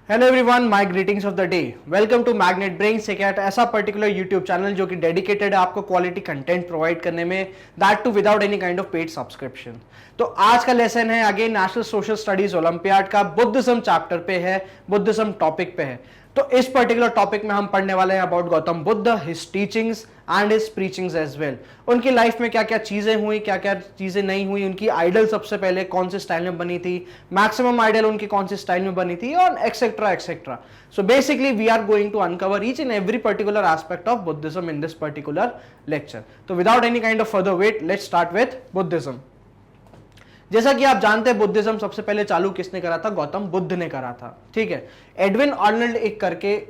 Hello everyone, my greetings of the day. Welcome to magnet brains, एक ऐसा particular YouTube channel जो कि dedicated है आपको क्वालिटी कंटेंट प्रोवाइड करने में, that too without any kind of paid subscription. तो आज का लेसन है again national social studies olympiad का, बुद्धिज्म चैप्टर पे है, बुद्धिज्म टॉपिक पे है। तो इस पर्टिकुलर टॉपिक में हम पढ़ने वाले हैं about Gautam Buddha, his teachings and his preachings as well. उनकी लाइफ में क्या क्या चीजें हुई, क्या क्या चीजें नहीं हुई, उनकी आइडल सबसे पहले कौन से स्टाइल में बनी थी, मैक्सिमम आइडल उनकी कौन से स्टाइल में बनी थी, और etcetera etcetera. So basically we are going to uncover each and every particular aspect of Buddhism in this particular lecture. तो without any kind of further wait, let's start with Buddhism. जैसा कि आप जानते हैं, बुद्धिज्म सबसे पहले चालू किसने करा था? गौतम बुद्ध ने करा था। ठीक है। एडविन आर्नल्ड एक करके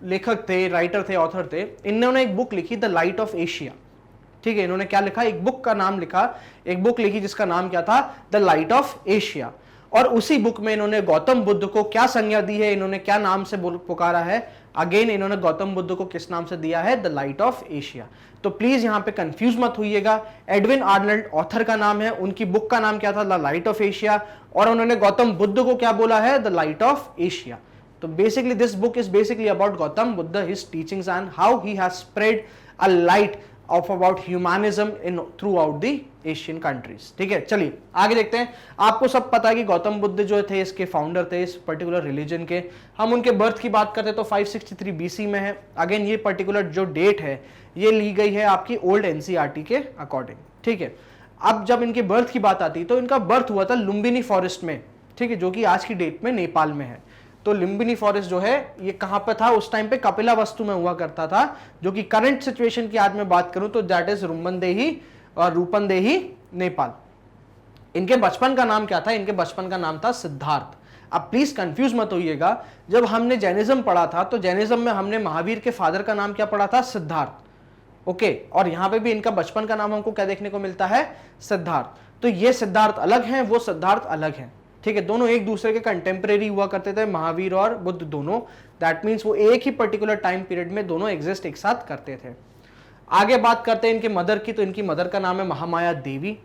लेखक थे, राइटर थे, ऑथर थे। इन्होंने एक बुक लिखी द लाइट ऑफ एशिया। ठीक है। इन्होंने क्या लिखा? एक बुक का नाम लिखा, एक बुक लिखी जिसका नाम क्या था? The light of Asia. और उसी बुक में इन्होंने गौतम बुद्ध को क्या संज्ञा दी है, इन्होंने क्या नाम से पुकारा है? अगेन इन्होंने गौतम बुद्ध को किस नाम से दिया है? The light of Asia. तो प्लीज यहां पे कंफ्यूज मत होइएगा। एडविन आर्नल्ड ऑथर का नाम है, उनकी बुक का नाम क्या था? The light of Asia. और उन्होंने गौतम बुद्ध को क्या बोला है? The light of Asia. तो basically this book is basically about Gautam Buddha, his teachings and how he has spread a light of about humanism in throughout the Asian countries. ठीक है, चलिए आगे देखते हैं। आपको सब पता है कि गौतम बुद्ध जो थे इसके फाउंडर थे, इस पर्टिकुलर रिलीजन के। हम उनके बर्थ की बात करते तो 563 बीसी में है। अगेन ये पर्टिकुलर जो डेट है ये ली गई है आपकी ओल्ड एनसीईआरटी के अकॉर्डिंग। ठीक है। अब जब इनके बर्थ की बात आती तो इनका बर्थ हुआ था लुम्बिनी फॉरेस्ट में। ठीक है, जो कि आज की डेट में नेपाल में है। तो लुम्बिनी फॉरेस्ट जो है ये कहां पे था? उस टाइम पे कपिलावस्तु में हुआ करता था, जो कि करंट सिचुएशन की आज मैं बात करूं तो दैट इज रुम्बनदेही और रूपनदेही, नेपाल। इनके बचपन का नाम क्या था? इनके बचपन का नाम था सिद्धार्थ। अब प्लीज कंफ्यूज मत होइएगा, जब हमने जैनिज्म पढ़ा था तो जैनिज्म में हमने महावीर के फादर का नाम क्या पढ़ा था? सिद्धार्थ। ओके। और यहां पे भी इनका बचपन का नाम हमको क्या देखने को मिलता है? सिद्धार्थ। तो ये सिद्धार्थ अलग हैं, वो सिद्धार्थ अलग हैं। ठीक है, दोनों एक दूसरे के कंटेम्परेरी हुआ करते थे, महावीर और बुद्ध दोनों। दैट मीन्स वो एक ही पर्टिकुलर टाइम पीरियड में दोनों एग्जिस्ट एक साथ करते थे। आगे बात करते हैं इनके मदर की, तो इनकी मदर का नाम है महामाया देवी।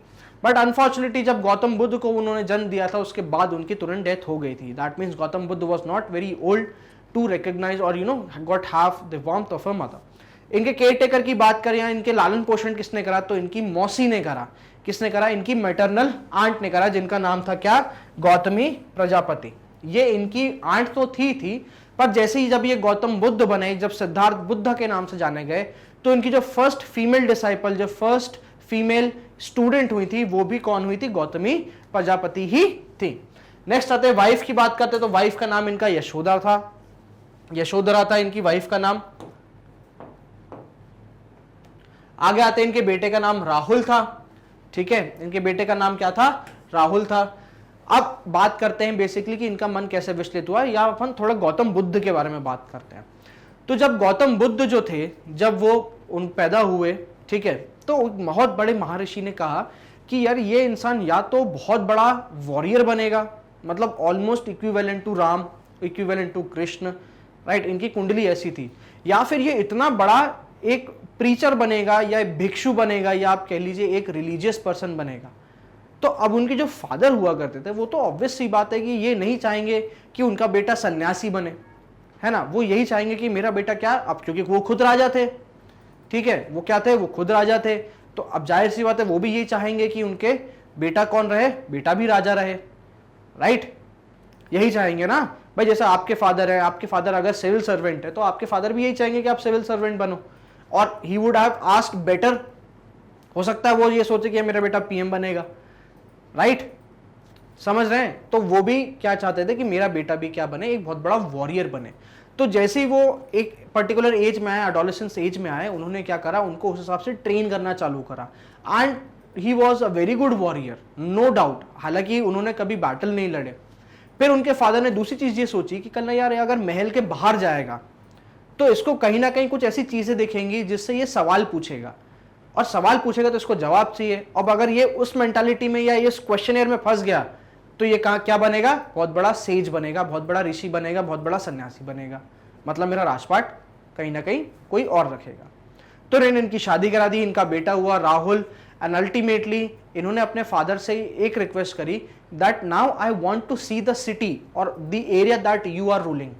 बट अनफॉर्चुनेटली जब गौतम बुद्ध को उन्होंने जन्म दिया था उसके बाद उनकी तुरंत डेथ हो गई थी। That means Gautam Buddha was not very old to recognize और got have the warmth of a mother. इनके केयर टेकर की बात करें, इनके लालन पोषण किसने करा? तो इनकी मौसी ने करा। किसने करा? इनकी मैटरनल आंट ने करा, जिनका नाम था क्या? गौतमी प्रजापति। ये इनकी आंट तो थी, पर जैसे ही जब ये गौतम बुद्ध बने, जब सिद्धार्थ बुद्ध के नाम से जाने गए, तो इनकी जो फर्स्ट फीमेल डिसाइपल, जो फर्स्ट फीमेल स्टूडेंट हुई थी, वो भी कौन हुई थी? गौतमी प्रजापति ही थी। नेक्स्ट आते हैं वाइफ की बात करते, तो वाइफ का नाम इनका यशोदा था, यशोधरा था इनकी वाइफ का नाम। आगे आते हैं इनके बेटे का नाम राहुल था। ठीक है, इनके बेटे का नाम क्या था? राहुल था। अब बात करते हैं बेसिकली कि इनका मन कैसे विचलित हुआ, या अपन थोड़ा गौतम बुद्ध के बारे में बात करते हैं। तो जब गौतम बुद्ध जो थे, जब वो पैदा हुए, ठीक है, तो बहुत बड़े महर्षि ने कहा कि यार ये इंसान या तो बहुत बड़ा वॉरियर बनेगा, मतलब almost equivalent to Ram, equivalent to Krishna, right, इनकी कुंडली ऐसी थी, या फिर ये इतना बड़ा एक प्रीचर बनेगा, या भिक्षु बनेगा, या आप कह लीजिए एक रिलीजियस पर्सन बनेगा। तो अब उनके जो फादर हुआ करते थे वो तो ऑब्वियस सी बात है कि ये नहीं चाहेंगे कि उनका बेटा सन्यासी बने, है ना। वो यही चाहेंगे कि मेरा बेटा क्या, अब क्योंकि वो खुद राजा थे, ठीक है, वो क्या थे? वो खुद राजा थे। तो अब जाहिर सी बात है वो भी यही चाहेंगे कि उनके बेटा कौन रहे? बेटा भी राजा रहे, राइट, यही चाहेंगे ना भाई। जैसे आपके फादर है, आपके फादर अगर सिविल सर्वेंट है तो आपके फादर भी यही चाहेंगे कि आप सिविल सर्वेंट बनो। और he would have asked better, हो सकता है वो ये सोचे कि मेरा बेटा पीएम बनेगा, राइट, समझ रहे हैं। तो वो भी क्या चाहते थे कि मेरा बेटा भी क्या बने? एक बहुत बड़ा वॉरियर बने। तो जैसे ही वो एक पर्टिकुलर एज में आए, एडोलेसेंस एज में आए, उन्होंने क्या करा? उनको उस हिसाब से ट्रेन करना चालू करा। And he was a very good warrior, no doubt. हालांकि उन्होंने कभी बैटल नहीं लड़े। फिर उनके फादर ने दूसरी चीज ये सोची कि कल यार अगर महल के बाहर जाएगा तो इसको कहीं ना कहीं कुछ ऐसी चीजें दिखेंगी जिससे ये सवाल पूछेगा, और सवाल पूछेगा तो इसको जवाब चाहिए। अब अगर ये उस मेंटालिटी में या इस क्वेश्चनर में फंस गया तो ये क्या बनेगा? बहुत बड़ा सेज बनेगा, बहुत बड़ा ऋषि बनेगा, बहुत बड़ा सन्यासी बनेगा। मतलब मेरा राजपाट कहीं ना कहीं कोई और रखेगा। तो इन्होंने इनकी शादी करा दी, इनका बेटा हुआ राहुल, एंड अल्टीमेटली इन्होंने अपने फादर से एक रिक्वेस्ट करी that now I want to see the city और the area that you are ruling.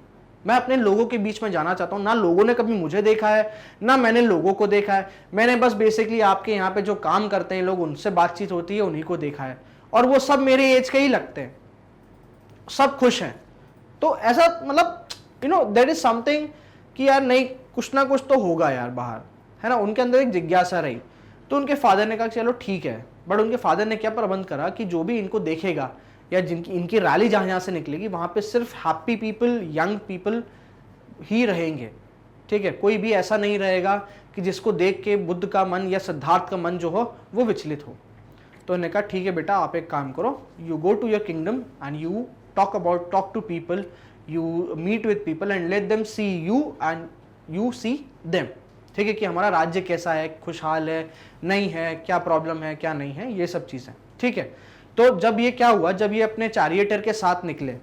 मैं अपने लोगों के बीच में जाना चाहता हूँ। ना लोगों ने कभी मुझे देखा है, ना मैंने लोगों को देखा है, मैंने बस बेसिकली आपके यहाँ पे जो काम करते हैं लोग, उनसे बातचीत होती है, उन्हीं को देखा है, और वो सब मेरे एज के ही लगते हैं, सब खुश हैं। तो ऐसा मतलब दैट इज समथिंग कि यार नहीं, कुछ ना कुछ तो होगा यार बाहर, है ना। उनके अंदर एक जिज्ञासा रही। तो उनके फादर ने कहा चलो ठीक है, बट उनके फादर ने क्या प्रबंध करा कि जो भी इनको देखेगा या जिनकी इनकी रैली जहाँ से निकलेगी वहाँ पे सिर्फ हैप्पी पीपल, यंग पीपल ही रहेंगे, ठीक है। कोई भी ऐसा नहीं रहेगा कि जिसको देख के बुद्ध का मन या सिद्धार्थ का मन जो हो वो विचलित हो। तो उन्होंने कहा ठीक है बेटा, आप एक काम करो, you go to your kingdom and you talk to people, you meet with people and let them see you and you see them, ठीक है, कि हमारा राज्य कैसा है, खुशहाल है, नहीं है, क्या प्रॉब्लम है, क्या नहीं है, ये सब चीजें, ठीक है। तो जब ये क्या हुआ, जब ये अपने चैरिएटर के साथ निकले,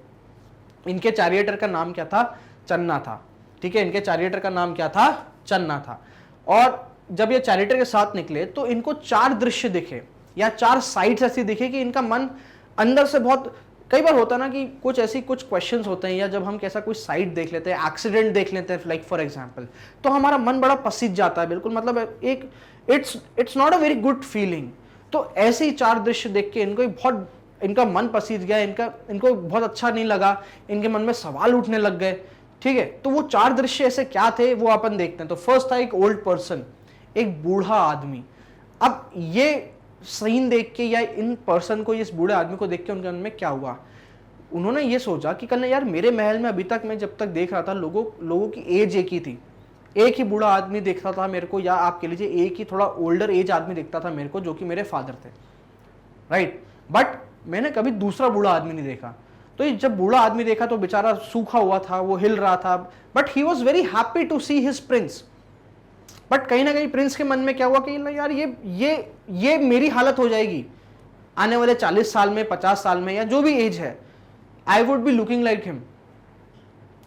इनके चैरिएटर का नाम क्या था, चन्ना था, ठीक है, इनके चैरिएटर का नाम क्या था, चन्ना था। और जब ये चैरिएटर के साथ निकले तो इनको 4 दृश्य दिखे या 4 साइट्स ऐसी दिखे कि इनका मन अंदर से बहुत, कई बार होता है ना कि कुछ क्वेश्चंस होते हैं या जब हम कैसा कुछ साइट देख लेते हैं, एक्सीडेंट देख लेते हैं लाइक फॉर एग्जांपल, तो हमारा मन बड़ा पसीज जाता है, बिल्कुल मतलब एक it's not a very good feeling. तो ऐसे ही 4 दृश्य देख के इनका मन पसीज गया, इनको बहुत अच्छा नहीं लगा, इनके मन में सवाल उठने लग गए, ठीक है। तो वो 4 दृश्य ऐसे क्या थे वो अपन देखते हैं। तो फर्स्ट था एक ओल्ड पर्सन, एक बूढ़ा आदमी। अब ये सीन देख के या इन पर्सन को, इस बूढ़े आदमी को देख के उनके मन में क्या हुआ, उन्होंने ये सोचा कि कल यार मेरे महल में अभी तक मैं जब तक देख रहा था लोगों की एज एक ही थी, एक ही बूढ़ा आदमी देखता था मेरे को, या आप कह लीजिए एक ही थोड़ा ओल्डर एज आदमी दिखता था मेरे को, जो कि मेरे फादर थे, राइट। बट मैंने कभी दूसरा बूढ़ा आदमी नहीं देखा। तो ये जब बूढ़ा आदमी देखा तो बेचारा सूखा हुआ था, वो हिल रहा था, but he was very happy to see his prince. But कहीं ना कहीं प्रिंस के मन में क्या हुआ कि यार ये मेरी हालत हो जाएगी आने वाले 40 साल में, 50 साल में, या जो भी एज है, I would be looking like him,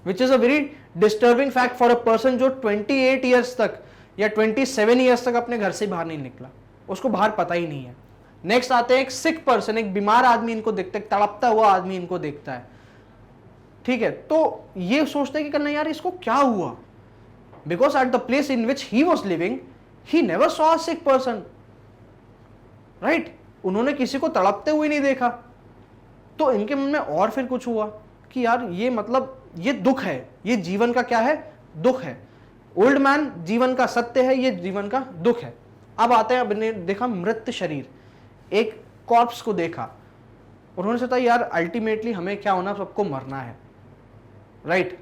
which is a very disturbing fact for a person जो 28 ईयर्स तक या 27 ईयर्स तक अपने घर से बाहर नहीं निकला, उसको बाहर पता ही नहीं है। नेक्स्ट आते हैं एक सिक पर्सन, एक बीमार आदमी इनको देखते, एक तड़पता हुआ आदमी इनको देखता है, ठीक है। तो ये सोचते हैं कि करना यार इसको क्या हुआ, because at the place in which he was living he never saw a sick person, right? उन्होंने किसी को तड़पते हुए नहीं देखा। तो इनके मन में और फिर कुछ हुआ कि यार ये मतलब ये दुख है, ये जीवन का क्या है, दुख है। ओल्ड मैन जीवन का सत्य है, ये जीवन का दुख है। अब आते हैं, अब ने देखा मृत शरीर, एक कॉर्प्स को देखा, उन्होंने सोचा यार अल्टीमेटली हमें क्या होना, सबको मरना है, राइट।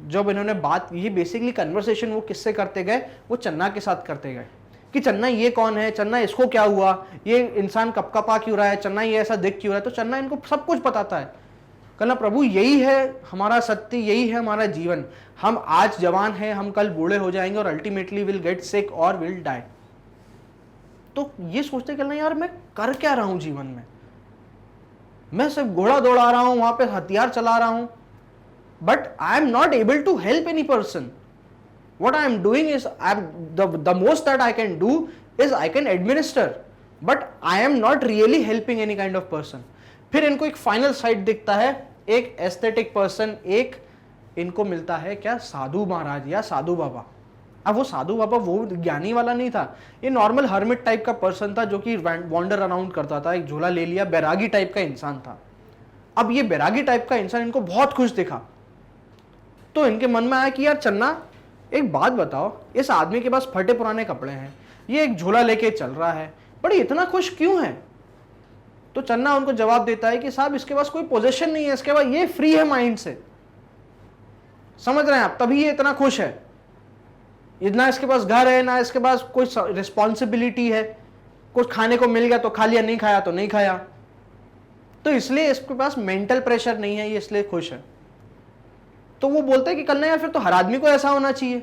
जब इन्होंने बात, ये बेसिकली कन्वर्सेशन वो किससे करते गए, वो चन्ना के साथ करते गए कि चन्ना ये कौन है, चन्ना इसको क्या हुआ, ये इंसान कपकपा क्यों रहा है, चन्ना ये ऐसा दिख क्यों रहा है। तो चन्ना इनको सब कुछ बताता है, कहना प्रभु यही है हमारा सत्य, यही है हमारा जीवन, हम आज जवान हैं, हम कल बूढ़े हो जाएंगे और अल्टीमेटली विल गेट सिक और विल डाई। तो ये सोचते कहना यार मैं कर क्या रहा हूं जीवन में, मैं सिर्फ घोड़ा दौड़ा रहा हूं, वहां पे हथियार चला रहा हूं, but I am not able to help any person. What I am doing is the most that I can do is I can administer, but I am not really helping any kind of person. फिर इनको एक final side दिखता है, एक aesthetic person, एक इनको मिलता है क्या, साधु महाराज या साधु बाबा। अब वो साधु बाबा वो ज्ञानी वाला नहीं था, ये नॉर्मल हर्मिट टाइप का पर्सन था जो कि वॉन्डर अराउंड करता था, एक झोला ले लिया, बैरागी टाइप का इंसान था। अब ये बैरागी टाइप का इंसान इनको बहुत खुश दिखा, तो इनके मन में आया कि यार चन्ना एक बात बताओ, इस आदमी के पास फटे पुराने कपड़े हैं, ये एक झोला लेके चल रहा है, पर इतना खुश क्यों है। तो चन्ना उनको जवाब देता है कि साहब इसके पास कोई पोजीशन नहीं है, इसके पास ये फ्री है माइंड से, समझ रहे हैं आप, तभी ये इतना खुश है। ना इसके पास घर है, ना इसके पास कोई रिस्पॉन्सिबिलिटी है, कुछ खाने को मिल गया तो खा लिया, नहीं खाया तो नहीं खाया, तो इसलिए इसके पास मेंटल प्रेशर नहीं है, ये इसलिए खुश है। तो वो बोलता है कि कल ना यार फिर तो हर आदमी को ऐसा होना चाहिए।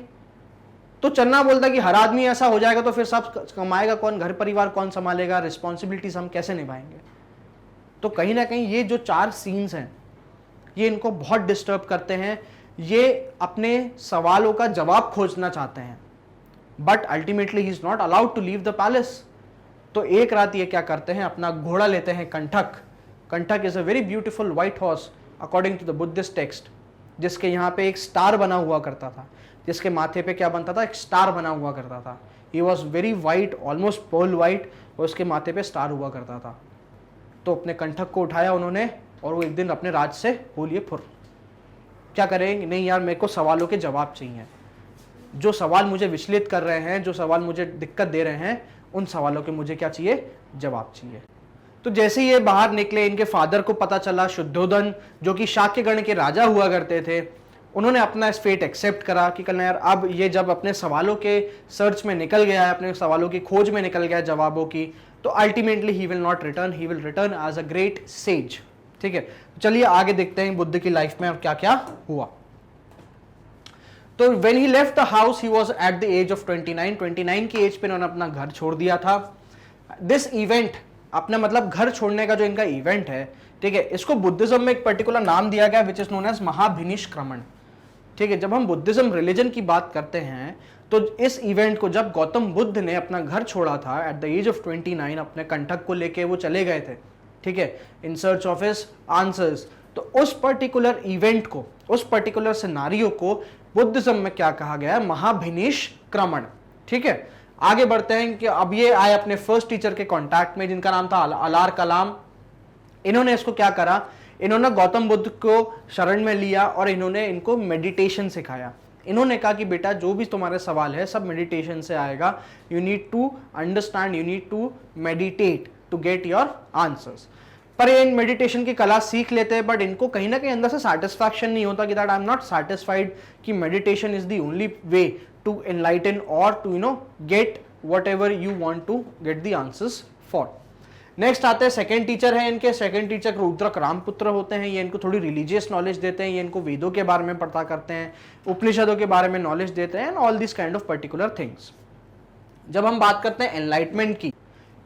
तो चन्ना बोलता है कि हर आदमी ऐसा हो जाएगा तो फिर सब कमाएगा कौन, घर परिवार कौन संभालेगा, रिस्पॉन्सिबिलिटीज हम कैसे निभाएंगे। तो कहीं ना कहीं ये जो 4 सीन्स हैं ये इनको बहुत डिस्टर्ब करते हैं, ये अपने सवालों का जवाब खोजना चाहते हैं, but ultimately he is not allowed to leave the palace. तो एक रात ये क्या करते हैं, अपना घोड़ा लेते हैं Kanthaka. Kanthaka is a very beautiful white horse according to the Buddhist text, जिसके यहाँ पे एक स्टार बना हुआ करता था, जिसके माथे पे क्या बनता था, एक स्टार बना हुआ करता था। ही was very white, almost pearl white, और उसके माथे पे स्टार हुआ करता था। तो अपने कंठक को उठाया उन्होंने और वो एक दिन अपने राज से हो लिए फुर। क्या करेंगे, नहीं यार मेरे को सवालों के जवाब चाहिए, जो सवाल मुझे विचलित कर रहे हैं, जो सवाल मुझे दिक्कत दे रहे हैं, उन सवालों के मुझे क्या चाहिए, जवाब चाहिए। तो जैसे ये बाहर निकले, इनके फादर को पता चला, शुद्धोधन जो कि शाक्यगण के राजा हुआ करते थे, उन्होंने अपना इस फेट एक्सेप्ट करा कि कल यार अब ये जब अपने सवालों के सर्च में निकल गया है, अपने सवालों की खोज में निकल गया है जवाबों की, तो ultimately he will not return, he will return as a great sage. ठीक है, चलिए आगे देखते हैं बुद्ध की लाइफ में अब क्या क्या हुआ। तो when he left the house he was at the age of 29 की एज पे उन्होंने अपना घर छोड़ दिया था। दिस इवेंट, अपना मतलब घर छोड़ने का जो इनका इवेंट है, ठीक है, इसको बुद्धिज्म में एक पर्टिकुलर नाम दिया गया विच इज नोन एज महाभिनिष्क्रमण। ठीक है, जब हम बुद्धिज्म रिलीजन की बात करते हैं तो इस इवेंट को जब गौतम बुद्ध ने अपना घर छोड़ा था एट द एज ऑफ 29, अपने कंठक को लेके वो चले गए थे, ठीक है, in search of his answers, तो उस पर्टिकुलर इवेंट को, उस पर्टिकुलर सिनारियो को बुद्धिज्म में क्या कहा गया है, महाभिनिष्क्रमण। ठीक है, आगे बढ़ते हैं कि अब ये आए अपने फर्स्ट टीचर के कांटेक्ट में, जिनका नाम था अलार कलाम। इन्होंने इसको क्या करा, इन्होंने गौतम बुद्ध को शरण में लिया और इन्होंने इनको मेडिटेशन सिखाया। इन्होंने कहा कि बेटा जो भी तुम्हारे सवाल है सब मेडिटेशन से आएगा, you need to understand, you need to meditate to get your answers. पर ये मेडिटेशन की कला सीख लेते हैं, बट इनको कहीं ना कहीं अंदर से सेटिस्फैक्शन नहीं होता कि that I am not satisfied कि meditation is the only way to enlighten और to get whatever you want to get the answers for. Next आते हैं सेकंड टीचर है इनके। सेकंड टीचर रुद्रक रामपुत्र होते हैं। ये इनको थोड़ी रिलीजियस नॉलेज देते हैं, ये इनको वेदों के बारे में पता करते हैं, उपनिषदों के बारे में नॉलेज देते हैं, all this kind of particular things. जब हम बात करते हैं एनलाइटमेंट की,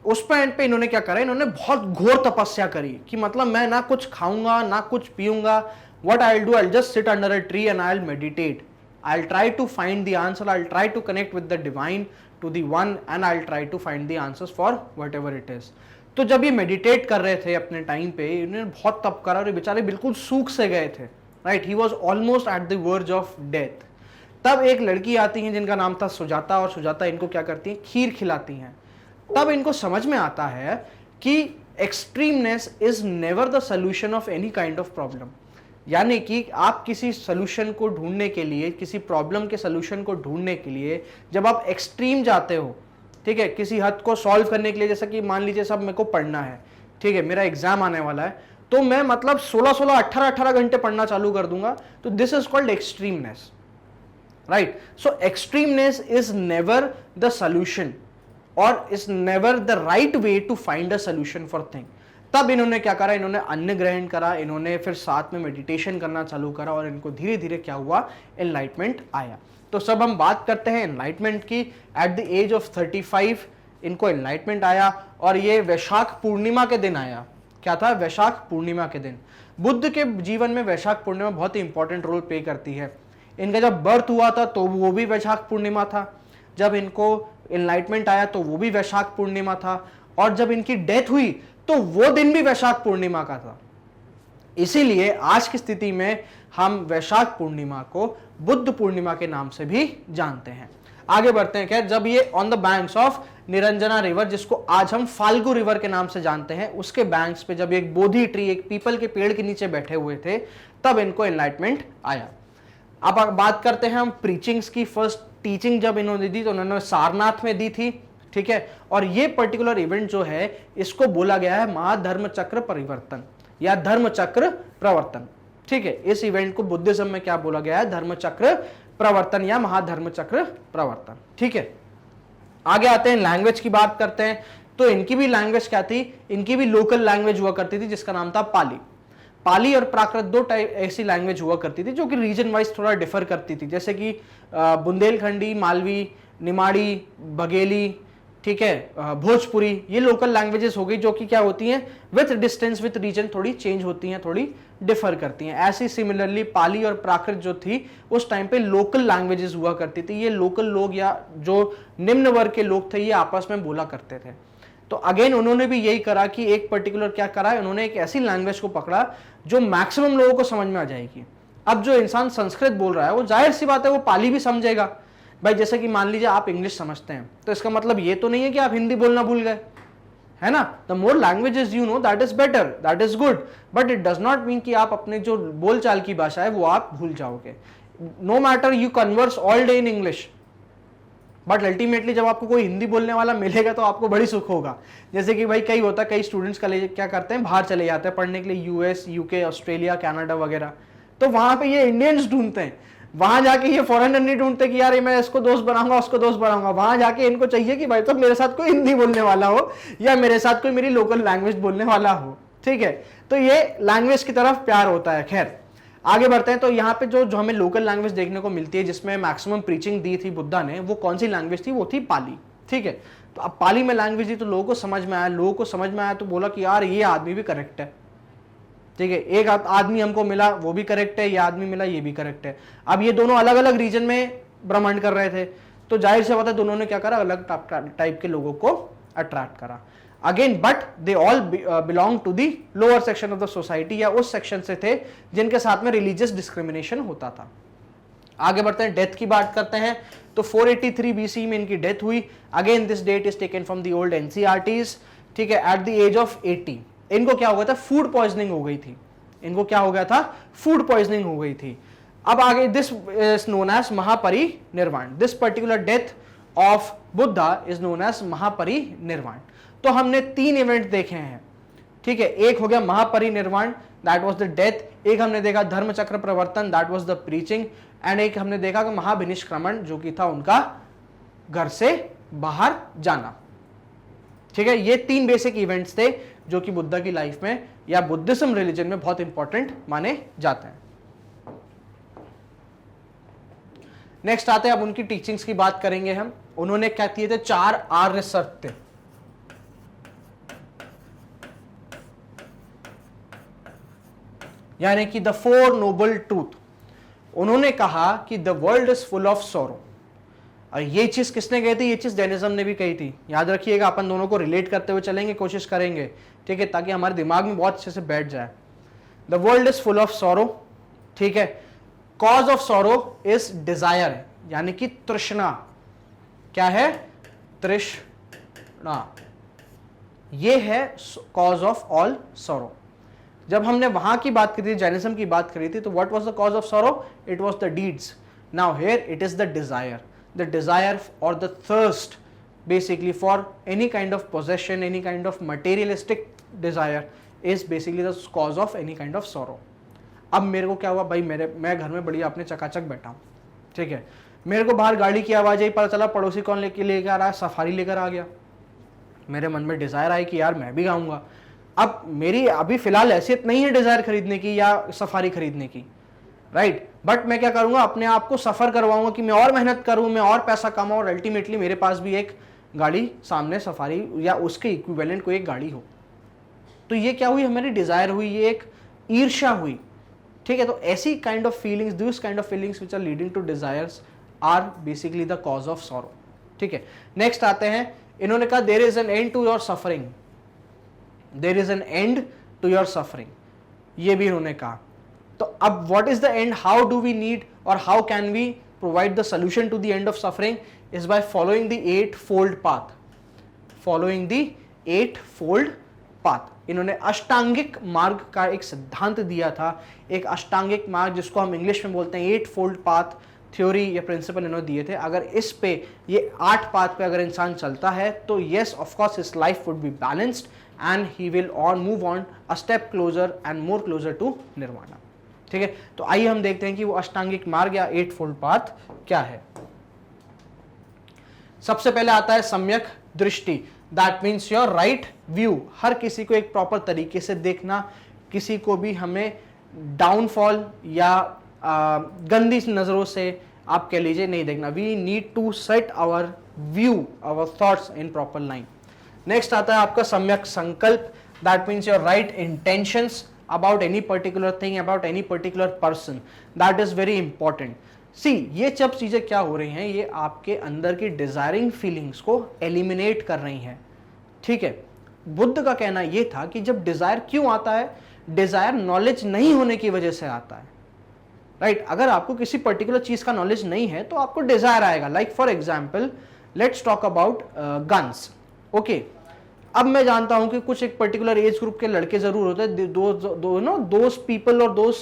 उस पॉइंट पे इन्होंने क्या करा, इन्होंने बहुत घोर तपस्या करी कि मतलब मैं ना कुछ खाऊंगा ना कुछ पीऊंगा, what I will do, I will just sit under a tree and I will meditate, I will try to find the answer, I will try to connect with the divine, to the one, and I will try to find the answers for whatever it is. तो जब ये meditate कर रहे थे अपने time पे, इन्होंने बहुत तप करा और ये बेचारे बिल्कुल सूख से गए थे, right, he was almost at the verge of death. तब एक लड़की आती है जिनका नाम था सुजाता, और सुजाता इनको क्या करती है, खीर खिलाती हैं। तब इनको समझ में आता है कि extremeness is never the solution of any kind of problem. यानी कि आप किसी सोल्यूशन को ढूंढने के लिए, किसी प्रॉब्लम के सोल्यूशन को ढूंढने के लिए जब आप एक्सट्रीम जाते हो, ठीक है, किसी हद को सॉल्व करने के लिए, जैसा कि मान लीजिए सब मेरे को पढ़ना है, ठीक है, मेरा एग्जाम आने वाला है, तो मैं मतलब 16-16, 18-18 घंटे पढ़ना चालू कर दूंगा, तो this is called extremeness, right. So extremeness is never the solution और is never the right way to find a solution for thing. तब इन्होंने क्या करा, इन्होंने अन्न ग्रहण करा, इन्होंने फिर साथ में मेडिटेशन करना चालू करा, और इनको धीरे धीरे क्या हुआ, एनलाइटमेंट आया। तो सब हम बात करते हैं एनलाइटमेंट की। एट द एज ऑफ 35 इनको एनलाइटमेंट आया, और ये वैशाख पूर्णिमा के दिन आया। क्या था, वैशाख पूर्णिमा के दिन। बुद्ध के जीवन में वैशाख पूर्णिमा बहुत ही इंपॉर्टेंट रोल प्ले करती है। इनका जब बर्थ हुआ था तो वो भी वैशाख पूर्णिमा था, जब इनको एनलाइटमेंट आया तो वो भी वैशाख पूर्णिमा था, और जब इनकी डेथ हुई तो वो दिन भी वैशाख पूर्णिमा का था। इसीलिए आज की स्थिति में हम वैशाख पूर्णिमा को बुद्ध पूर्णिमा के नाम से भी जानते हैं। आगे बढ़ते हैं। क्या, जब ये on the banks of Niranjana river, जिसको आज हम फाल्गु रिवर के नाम से जानते हैं, उसके बैंक्स पे जब एक बोधि ट्री, एक पीपल के पेड़ के नीचे बैठे हुए थे, तब इनको एनलाइटमेंट आया। अब बात करते हैं हम प्रीचिंग्स की। फर्स्ट टीचिंग जब इन्होंने दी तो उन्होंने सारनाथ में दी थी, ठीक है, और ये पर्टिकुलर इवेंट जो है इसको बोला गया है महाधर्म चक्र परिवर्तन या धर्म चक्र प्रवर्तन। ठीक है, इस इवेंट को बुद्धिज्म में क्या बोला गया है, धर्म चक्र प्रवर्तन या महाधर्म चक्र प्रवर्तन। ठीक है, आगे आते हैं, लैंग्वेज की बात करते हैं। तो इनकी भी लैंग्वेज क्या थी, इनकी भी लोकल लैंग्वेज हुआ करती थी जिसका नाम था पाली। पाली और प्राकृत दो टाइप ऐसी लैंग्वेज हुआ करती थी जो कि रीजन वाइज थोड़ा डिफर करती थी, जैसे कि बुंदेलखंडी, मालवी, निमाड़ी, बघेली, ठीक है, भोजपुरी, ये लोकल लैंग्वेजेस हो गई जो कि क्या होती हैं, विथ डिस्टेंस विथ रीजन थोड़ी चेंज होती हैं, थोड़ी डिफर करती हैं। ऐसे सिमिलरली पाली और प्राकृत जो थी उस टाइम पे लोकल लैंग्वेजेस हुआ करती थी, ये लोकल लोग या जो निम्न वर्ग के लोग थे ये आपस में बोला करते थे। तो अगेन उन्होंने भी यही करा कि एक पर्टिकुलर क्या करा, उन्होंने एक ऐसी लैंग्वेज को पकड़ा जो मैक्सिमम लोगों को समझ में आ जाएगी। अब जो इंसान संस्कृत बोल रहा है वो जाहिर सी बात है वो पाली भी समझेगा। भाई जैसे कि मान लीजिए आप इंग्लिश समझते हैं तो इसका मतलब ये तो नहीं है कि आप हिंदी बोलना भूल गए, है ना। The more languages you know that is better, that is good, but it does not mean कि आप अपने जो बोलचाल की भाषा है वो आप भूल जाओगे। No matter you converse all day in English, but ultimately जब आपको कोई हिंदी बोलने वाला मिलेगा तो आपको बड़ी सुख होगा। जैसे कि भाई कई होता है, कई स्टूडेंट्स क्या करते हैं, बाहर चले जाते हैं पढ़ने के लिए, यूएस, यूके, ऑस्ट्रेलिया, कनाडा वगैरह, तो वहां पे ये इंडियंस ढूंढते हैं, वहां जाके ये फॉरेनर नहीं ढूंढते कि यार मैं इसको दोस्त बनाऊंगा उसको दोस्त बनाऊंगा, वहां जाके इनको चाहिए कि भाई तो मेरे साथ कोई हिंदी बोलने वाला हो या मेरे साथ कोई मेरी लोकल लैंग्वेज बोलने वाला हो, ठीक है। तो ये लैंग्वेज की तरफ प्यार होता है। खैर आगे बढ़ते हैं। तो यहाँ पे जो हमें लोकल लैंग्वेज देखने को मिलती है जिसमें मैक्सिमम प्रीचिंग दी थी बुद्धा ने, वो कौन सी लैंग्वेज थी, वो थी पाली, ठीक है। तो अब पाली में लैंग्वेज दी तो लोगों को समझ में आया, लोगों को समझ में आया तो बोला कि यार ये आदमी भी करेक्ट है, ठीक है, एक आदमी हमको मिला वो भी करेक्ट है, ये आदमी मिला ये भी करेक्ट है। अब ये दोनों अलग अलग रीजन में ब्रह्मांड कर रहे थे तो जाहिर से बात है दोनों ने क्या करा, अलग टाइप के लोगों को अट्रैक्ट करा। Again but they all belong to the lower section of the society, या उस सेक्शन से थे जिनके साथ में रिलीजियस डिस्क्रिमिनेशन होता था। आगे बढ़ते हैं, डेथ की बात करते हैं। तो 483 BC में इनकी डेथ हुई। Again this date is taken from the old NCERTs, ठीक है। एट द एज ऑफ 80 इनको क्या हो गया था, फूड पॉइजनिंग हो गई थी, इनको क्या हो गया था, फूड पॉइजनिंग हो गई थी। अब आगे this is known as Mahaparinirvana, this particular death of Buddha is known as Mahaparinirvana. तो हमने 3 इवेंट देखे हैं, ठीक है। एक हो गया महापरिनिर्वाण, दैट वाज द डेथ। एक हमने देखा धर्मचक्र प्रवर्तन, that was the preaching. And एक हमने देखा कि महाभिनिष्क्रमण, जो कि था उनका घर से बाहर जाना, ठीक है। ये 3 बेसिक इवेंट्स थे जो कि बुद्धा की लाइफ में या बुद्धिज्म रिलीजन में बहुत इंपॉर्टेंट माने जाते हैं। नेक्स्ट आते हैं, अब उनकी टीचिंग्स की बात करेंगे हम। उन्होंने क्या किए थे, 4 आर्य सत्य, यानी कि द 4 नोबल ट्रूथ। उन्होंने कहा कि the world is full of sorrow. और ये चीज किसने कही थी, ये चीज जैनिज्म ने भी कही थी। याद रखिएगा, अपन दोनों को रिलेट करते हुए चलेंगे, कोशिश करेंगे, ठीक है, ताकि हमारे दिमाग में बहुत अच्छे से बैठ जाए। The world is full of sorrow, ठीक है। Cause of sorrow is desire, यानी कि तृष्णा। क्या है, तृष्णा, ये है कॉज ऑफ ऑल सॉरो। जब हमने वहां की बात करी थी, जैनिज्म की बात करी थी, तो what was the cause of sorrow, it was the deeds. Now here it is the desire, the desire or the thirst basically for any kind of possession, any kind of materialistic desire is basically the cause of any kind of sorrow. अब मेरे को क्या हुआ भाई, मैं घर में बढ़िया अपने चकाचक बैठा हूँ, ठीक है, मेरे को बाहर गाड़ी की आवाज आई, पता चला पड़ोसी कौन लेकर आ रहा है, सफारी लेकर आ गया। मेरे मन में डिजायर आई कि यार मैं भी गाऊंगा। अब मेरी अभी फिलहाल हैसियत नहीं है डिजायर खरीदने की या सफारी खरीदने की, राइट, बट मैं क्या करूंगा, अपने आप को सफर करवाऊंगा कि मैं और मेहनत करूं, मैं और पैसा कमाऊं और अल्टीमेटली मेरे पास भी एक गाड़ी सामने सफारी या उसके इक्विवेलेंट कोई एक गाड़ी हो। तो ये क्या हुई, हमारी डिजायर हुई, ये एक ईर्ष्या हुई, ठीक है। तो ऐसी kind of feelings, this kind of feelings which are leading to desires are basically the cause of sorrow, ठीक है। नेक्स्ट आते हैं, इन्होंने कहा there is an end to your suffering, there is an end to your suffering, ये भी इन्होंने कहा। तो अब what is the end, how do we need और how can we provide the solution to the end of suffering, is by following the 8-fold path, following the 8-fold path. इन्होंने अष्टांगिक मार्ग का एक सिद्धांत दिया था, एक अष्टांगिक मार्ग जिसको हम इंग्लिश में बोलते हैं 8-fold पाथ थ्योरी या प्रिंसिपल इन्होंने दिए थे। अगर इस पे ये 8 पाथ पे अगर इंसान चलता है तो yes of course his life would be balanced and he will on move on a step closer and more closer to nirvana, ठीक है। तो आइए हम देखते हैं कि वो अष्टांगिक मार्ग या 8-fold पाथ क्या है। सबसे पहले आता है Samyak Drishti, that means your right view. हर किसी को एक प्रॉपर तरीके से देखना, किसी को भी हमें डाउनफॉल या गंदी नजरों से आप कह लीजिए नहीं देखना, we need to set our view, our thoughts in proper line. Next आता है आपका Samyak Sankalp, that means your right intentions about any particular thing, about any particular person, that is very important. See ये सब चीजें क्या हो रही हैं, ये आपके अंदर की डिजायरिंग फीलिंग्स को एलिमिनेट कर रही हैं, ठीक है। बुद्ध का कहना यह था कि जब डिजायर क्यों आता है, डिजायर नॉलेज नहीं होने की वजह से आता है, राइट। अगर आपको किसी पर्टिकुलर चीज का नॉलेज नहीं है तो आपको डिजायर आएगा। Like for example let's talk about guns, okay. अब मैं जानता हूं कि कुछ एक पर्टिकुलर एज ग्रुप के लड़के जरूर होते हैं, दोज पीपल और those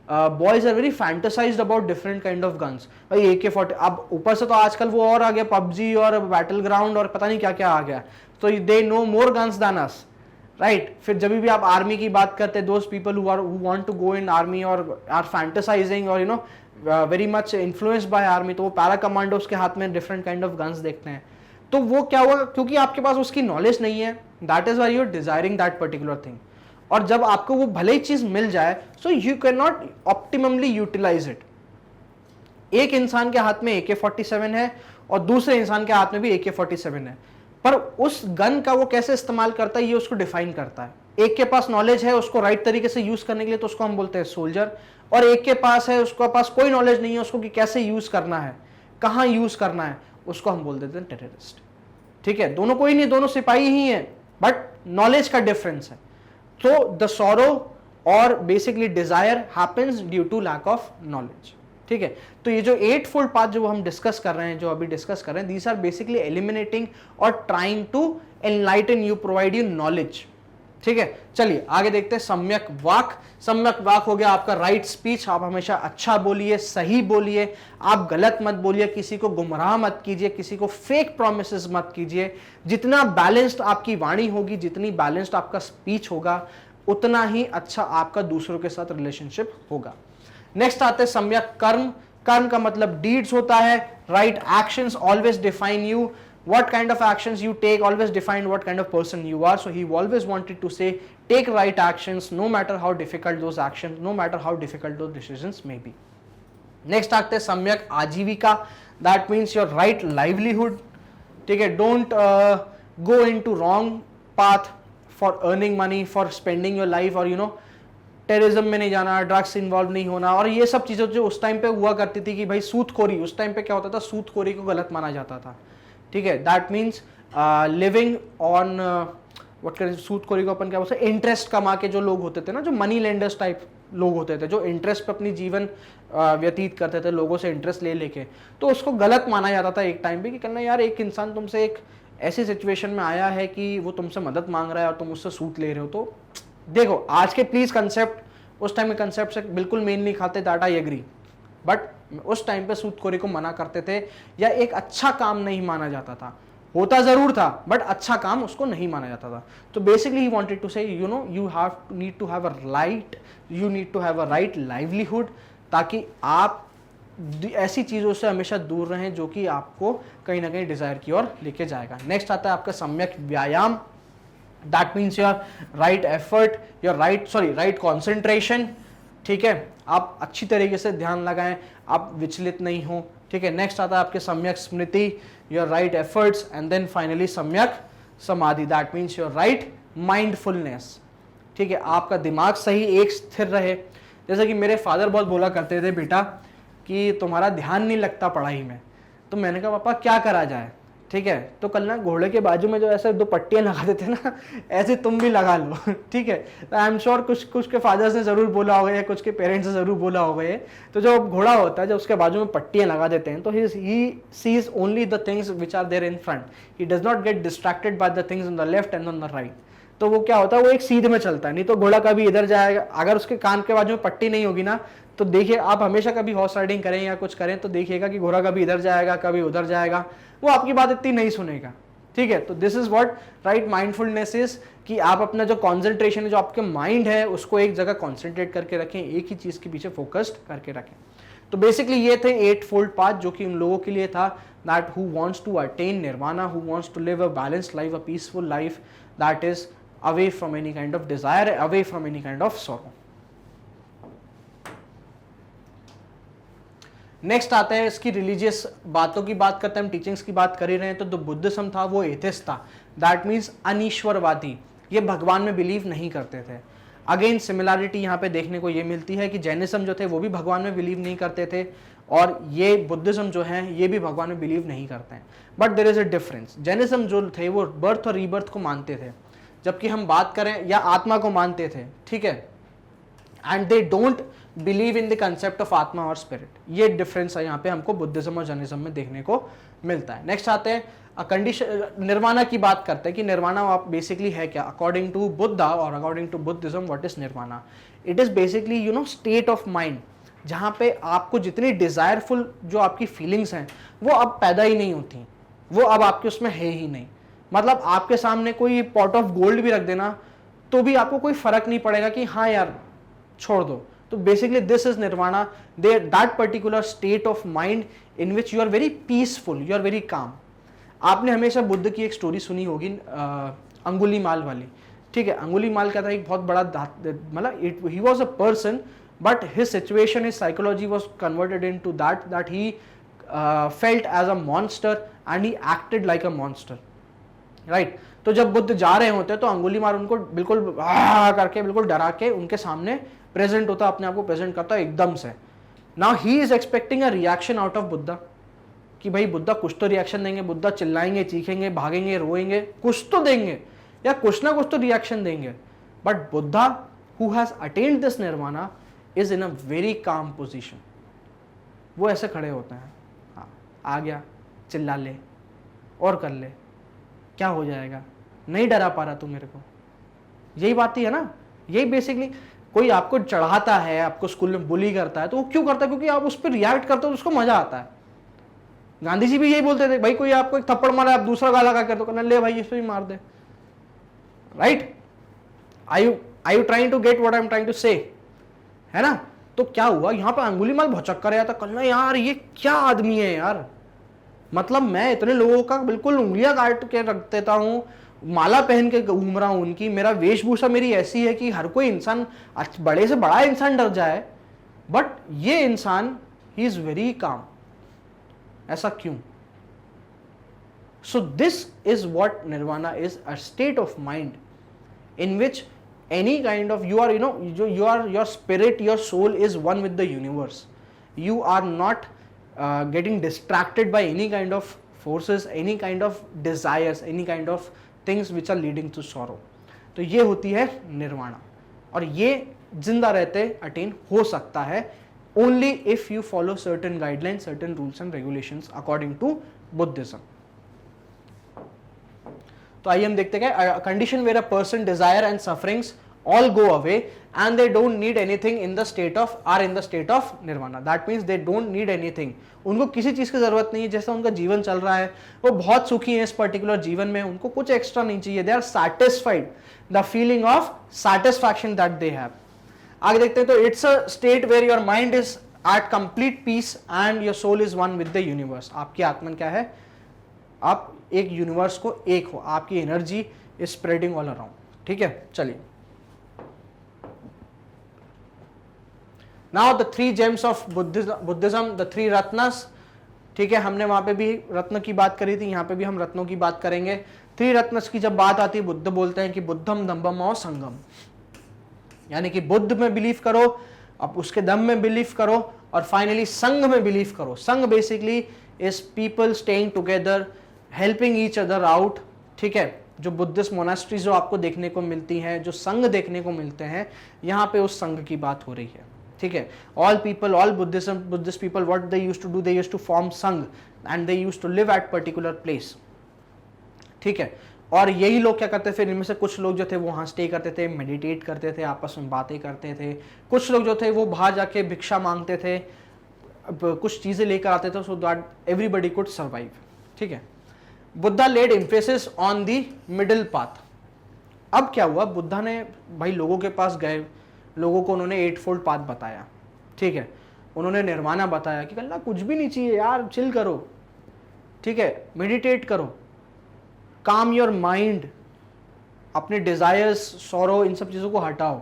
boys are very fantasized about different kind of guns. भाई AK-40, अब ऊपर से तो आजकल वो और आ गया पबजी और बैटल ग्राउंड और पता नहीं क्या क्या आ गया, तो they no more guns than us, right. फिर जब भी आप आर्मी की बात करते हैं, those people who want to go in army और आर फैंटेसाइजिंग और very much influenced by army, तो वो पैरा कमांडोज के हाथ में डिफरेंट काइंड ऑफ गन्स देखते हैं। तो वो क्या हुआ, क्योंकि आपके पास उसकी नॉलेज नहीं है, that is why you are desiring that particular thing. और जब आपको वो भले ही चीज मिल जाए, so you can not optimally utilize it. एक इंसान के हाथ में AK-47 है और दूसरे इंसान के हाथ में भी AK-47 है, पर उस गन का वो कैसे इस्तेमाल करता है ये उसको डिफाइन करता है। एक के पास नॉलेज है उसको राइट तरीके से यूज करने के लिए, तो उसको हम बोलते हैं सोल्जर, और एक के पास है, उसके पास कोई नॉलेज नहीं है उसको कि कैसे यूज करना है, कहां यूज करना है, उसको हम बोल देते हैं टेररिस्ट, ठीक है। दोनों कोई नहीं, दोनों सिपाही ही हैं, बट नॉलेज का डिफरेंस है। तो द सॉरो और basically desire happens due to lack of knowledge, ठीक है। तो ये जो 8-fold पाथ जो हम डिस्कस कर रहे हैं, जो अभी डिस्कस कर रहे हैं, दीज आर बेसिकली एलिमिनेटिंग और trying to enlighten you, provide you knowledge, ठीक है। चलिए आगे देखते हैं सम्यक वाक। सम्यक वाक हो गया आपका राइट स्पीच, आप हमेशा अच्छा बोलिए, सही बोलिए, आप गलत मत बोलिए, किसी को गुमराह मत कीजिए, किसी को फेक प्रोमिसेस मत कीजिए। जितना बैलेंस्ड आपकी वाणी होगी, जितनी बैलेंस्ड आपका स्पीच होगा, उतना ही अच्छा आपका दूसरों के साथ रिलेशनशिप होगा। नेक्स्ट आते हैं सम्यक कर्म। कर्म का मतलब डीड्स होता है, right actions always define you, what kind of actions you take always define what kind of person you are. So he always wanted to say take right actions no matter how difficult those actions, no matter how difficult those decisions may be. Next आते हैं सम्यक आजीविका, that means your right livelihood, ठीक है। don't go into wrong path for earning money, for spending your life, और terrorism में नहीं जाना, ड्रग्स इन्वॉल्व नहीं होना, और ये सब चीजें जो उस टाइम पे हुआ करती थी कि भाई सूदखोरी, उस टाइम पे क्या होता था, सूदखोरी को गलत माना जाता था, ठीक है। That means living on what करें, सूदखोरी को अपन क्या बोलते हैं, इंटरेस्ट कमा के जो लोग होते थे ना, जो मनी लेंडर्स टाइप लोग होते थे, जो इंटरेस्ट पे अपनी जीवन व्यतीत करते थे, लोगों से इंटरेस्ट ले लेके, तो उसको गलत माना जाता था एक टाइम पे कि कहना यार एक इंसान तुमसे एक ऐसी सिचुएशन में आया है कि वो तुमसे मदद मांग रहा है और तुम उससे सूद ले रहे हो। तो देखो आज के प्लीज कंसेप्ट उस टाइम में कंसेप्ट से बिल्कुल मेल नहीं खाते, दैट आई एग्री, बट उस टाइम पे सूदखोरी को मना करते थे, या एक अच्छा काम नहीं माना जाता था, होता जरूर था बट अच्छा काम उसको नहीं माना जाता था। तो basically he wanted to say you need to have a right livelihood, ताकि आप ऐसी चीजों से हमेशा दूर रहें जो कि आपको कहीं ना कहीं डिजायर की ओर लेके जाएगा। नेक्स्ट आता है आपका सम्यक व्यायाम, that means your right effort, your right concentration, ठीक है। आप अच्छी तरीके से ध्यान लगाएं, आप विचलित नहीं हो, ठीक है। नेक्स्ट आता है आपके Samyak Smriti, your right efforts, and then finally Samyak Samadhi, that means your right mindfulness, ठीक है। आपका दिमाग सही एक स्थिर रहे। जैसे कि मेरे फादर बहुत बोला करते थे, बेटा कि तुम्हारा ध्यान नहीं लगता पढ़ाई में, तो मैंने कहा पापा क्या करा जाए, ठीक है। तो कल ना घोड़े के बाजू में जो ऐसे 2 पट्टियां लगा देते ना, ऐसे तुम भी लगा लो, ठीक है। आई एम श्योर कुछ के फादर्स ने जरूर बोला होगा या कुछ के पेरेंट्स ने जरूर बोला होगा ये। तो जो घोड़ा होता है, जब उसके बाजू में पट्टियां लगा देते हैं, तो he sees only the things which are there in front, he does not get distracted by the things on the left and on the right. तो वो क्या होता है, वो एक सीध में चलता है, नहीं तो घोड़ा कभी इधर जाएगा। अगर उसके कान के बाजू में पट्टी नहीं होगी ना, तो देखिए आप हमेशा कभी हॉर्स राइडिंग करें या कुछ करें तो देखिएगा कि घोड़ा कभी इधर जाएगा कभी उधर जाएगा, वो आपकी बात इतनी नहीं सुनेगा, ठीक है। तो this is what right mindfulness is, कि आप अपना जो कॉन्सेंट्रेशन है, जो आपके माइंड है, उसको एक जगह कॉन्सेंट्रेट करके रखें, एक ही चीज के पीछे फोकस्ड करके रखें। तो बेसिकली ये थे 8-fold पाथ जो कि उन लोगों के लिए था, that who wants to attain nirvana, who wants to live a balanced life, a peaceful life, that is away from any kind of desire, away from any kind of sorrow. Next आता है इसकी religious बातों की बात करते हैं, हम teachings की बात कर ही रहे हैं। तो जो बुद्धिज्म था वो एथिस्ट था, दैट मीन्स अनीश्वरवादी, ये भगवान में बिलीव नहीं करते थे। अगेन सिमिलैरिटी यहाँ पे देखने को ये मिलती है कि जैनिज्म जो थे वो भी भगवान में बिलीव नहीं करते थे, और ये बुद्धिज्म जो है ये भी भगवान में बिलीव नहीं करते हैं। But there is a difference, Jainism जो थे वो बर्थ और रीबर्थ को मानते थे, जबकि हम बात करें या आत्मा को मानते थे, ठीक है, and they don't believe in the concept of आत्मा और स्पिरिट। ये डिफरेंस है यहाँ पे हमको बुद्धिज्म और जैनिज्म में देखने को मिलता है। नेक्स्ट आते हैं कंडीशन, निर्वाणा की बात करते हैं कि निर्वाणा बेसिकली है क्या। अकॉर्डिंग टू बुद्धा और according to Buddhism, what is nirvana? It is basically you know state of mind जहाँ पे आपको जितनी डिजायरफुल जो आपकी फीलिंग्स हैं वो अब पैदा ही नहीं होती, वो अब आपके उसमें है ही नहीं। मतलब आपके सामने कोई पॉट ऑफ गोल्ड भी रख देना तो भी आपको कोई फर्क नहीं पड़ेगा कि हाँ यार छोड़ दो। तो basically this is nirvana, that particular state of mind in which you are very peaceful, you are very calm. आपने हमेशा बुद्ध की एक स्टोरी सुनी होगी, अंगुलीमाल वाली, ठीक है। अंगुलीमाल का था एक बहुत बड़ा मतलब he was a person, but his situation, his psychology was converted into that he felt as a monster and he acted like a monster, right. तो जब बुद्ध जा रहे होते तो अंगुलीमाल उनको बिल्कुल करके बिल्कुल डरा के उनके सामने प्रेजेंट होता, अपने आप को प्रेजेंट करता एकदम से। Now he is expecting a reaction out of Buddha कि भाई बुद्धा कुछ तो रिएक्शन देंगे, बुद्धा चिल्लाएंगे, चीखेंगे, भागेंगे, रोएंगे, कुछ तो देंगे या कुछ ना कुछ तो रिएक्शन देंगे। But Buddha who has attained this nirvana is in a very calm position. वो ऐसे खड़े होते हैं, हाँ आ गया, चिल्ला ले और कर ले, क्या हो जाएगा, नहीं डरा पा रहा तू मेरे को। यही बात ही है ना। यही बेसिकली कोई आपको चढ़ाता है, आपको स्कूल में बुली करता है, तो वो क्यों करता है? क्योंकि आप उस पर रिएक्ट करते हो तो उसको मजा आता है। गांधी जी भी यही बोलते थे, भाई कोई आपको एक थप्पड़ मारा, आप दूसरा गाला का कर दो, कहना ले भाई इस पे भी मार दे, right. I you trying to get what I am trying to say, है ना। तो क्या हुआ यहाँ पे, अंगुलीमाल भौचक कर आया था, कहना यार ये क्या आदमी है यार, मतलब मैं इतने लोगों का बिल्कुल उंगलियां काट के रख देता हूँ, माला पहन के घूम रहा हूं उनकी, मेरा वेशभूषा मेरी ऐसी है कि हर कोई इंसान, बड़े से बड़ा इंसान डर जाए, बट ये इंसान ही इज वेरी काम। ऐसा क्यों? So this is what nirvana is, a state of mind in which any kind of you are, you know, your spirit, your soul is one with the universe. You are not getting distracted by any kind of forces, any kind of desires, any kind of things which are leading to sorrow. तो ये होती है निर्वाणा, और ये जिंदा रहते attain हो सकता है only if you follow certain guidelines, certain rules and regulations according to Buddhism. तो आइए हम देखते हैं condition where a person desire and sufferings all go away and they don't need anything in the state of or in the state of nirvana. That means they don't need anything, उनको किसी चीज की जरूरत नहीं है। जैसा उनका जीवन चल रहा है, वो बहुत सुखी है इस पर्टिकुलर जीवन में, उनको कुछ एक्स्ट्रा नहीं चाहिए। They are satisfied, the feeling of satisfaction that they have. आगे देखते हैं, तो it's a state where your mind is at complete peace and your soul is one with the universe. आपकी आत्मन क्या है? आप एक यूनिवर्स को एक हो, आपकी energy is spreading all around, ठीक है। चलिए, now the three gems of Buddhism, the three रत्नस, ठीक है। हमने वहां पे भी रत्न की बात करी थी, यहाँ पे भी हम रत्नों की बात करेंगे। थ्री रत्नस की जब बात आती है, बुद्ध बोलते हैं कि बुद्धम दम्भम और संगम, यानी कि बुद्ध में बिलीव करो, अब उसके दम में बिलीव करो, और फाइनली संघ में बिलीव करो। संघ basically is people staying together, helping each other out, ठीक है। जो बुद्धिस्ट मोनास्ट्रीज जो आपको देखने को मिलती हैं, जो संघ देखने को मिलते हैं, यहाँ पे उस संघ की बात हो रही है, ठीक है। All people, all Buddhist people, what they used to do, they used to form Sangha and they used to live at particular place, ठीक है। और यही लोग क्या करते थे, फिर इनमें से कुछ लोग जो थे वो वहाँ स्टे करते थे, मेडिटेट करते थे, आपस में बातें करते थे। कुछ लोग जो थे वो बाहर जाके भिक्षा मांगते थे, कुछ चीज़ें लेकर आते थे, so that everybody could survive, ठीक है। Buddha led emphasis on the middle path. अब क्या हुआ, बुद्धा ने भाई लोगों के पास गए, लोगों को उन्होंने 8 फोल्ड पाथ बताया, ठीक है। उन्होंने निर्वाणा बताया कि कल्ला कुछ भी नहीं चाहिए यार, चिल करो, ठीक है, मेडिटेट करो, काम योर माइंड, अपने डिजायर्स, सौरो, इन सब चीज़ों को हटाओ।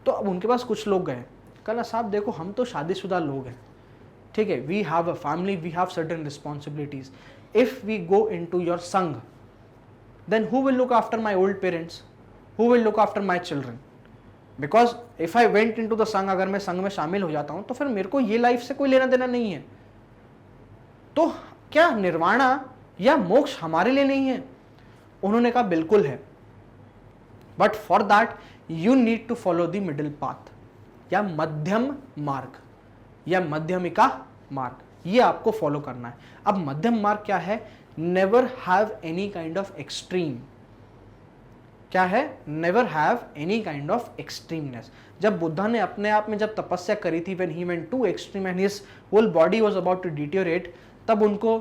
तो अब उनके पास कुछ लोग गए, कल्ला साहब देखो हम तो शादीशुदा लोग हैं, ठीक है, we have a family, we have certain responsibilities. If we go into your sangha, then who will look after my old parents? Who will look after my children? Because if I went into the संघ, अगर मैं संघ में शामिल हो जाता हूं तो फिर मेरे को ये लाइफ से कोई लेना देना नहीं है. तो क्या निर्वाणा या मोक्ष हमारे लिए नहीं है? उन्होंने कहा बिल्कुल है, but for that you need to follow the middle path, या मध्यम मार्ग या मध्यमिका मार्ग, ये आपको फॉलो करना है. अब मध्यम मार्ग क्या है? Never have any kind of extreme. क्या है? Never have any kind of extremeness. जब बुद्धा ने अपने आप में जब तपस्या करी थी, when he went to extreme and his whole body was about to deteriorate, तब उनको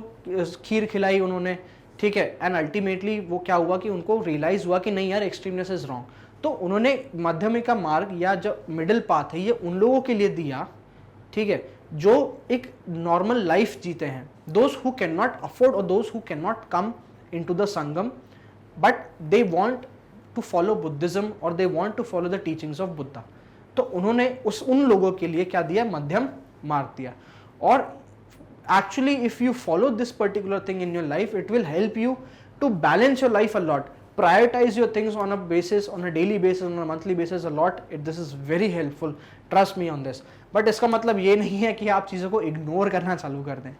खीर खिलाई उन्होंने, ठीक है, एंड अल्टीमेटली वो क्या हुआ कि उनको रियलाइज हुआ कि नहीं यार, एक्सट्रीमनेस इज रॉन्ग. तो उन्होंने मध्यमिका मार्ग या जो मिडिल पाथ है ये उन लोगों के लिए दिया, ठीक है, जो एक नॉर्मल लाइफ जीते हैं, those who can not afford और those who can not come into the Sangam, but they want to follow Buddhism और they want to follow the teachings of Buddha. तो उन्होंने उन लोगों के लिए क्या दिया? मध्यम मार्ग दिया. और actually if you follow this particular thing in your life, it will help you to balance your life a lot, prioritize your things on a basis, on a daily basis, on a monthly basis a lot. This is very helpful, trust me on this. but इसका मतलब ये नहीं है कि आप चीज़ों को ignore करना चालू कर दें,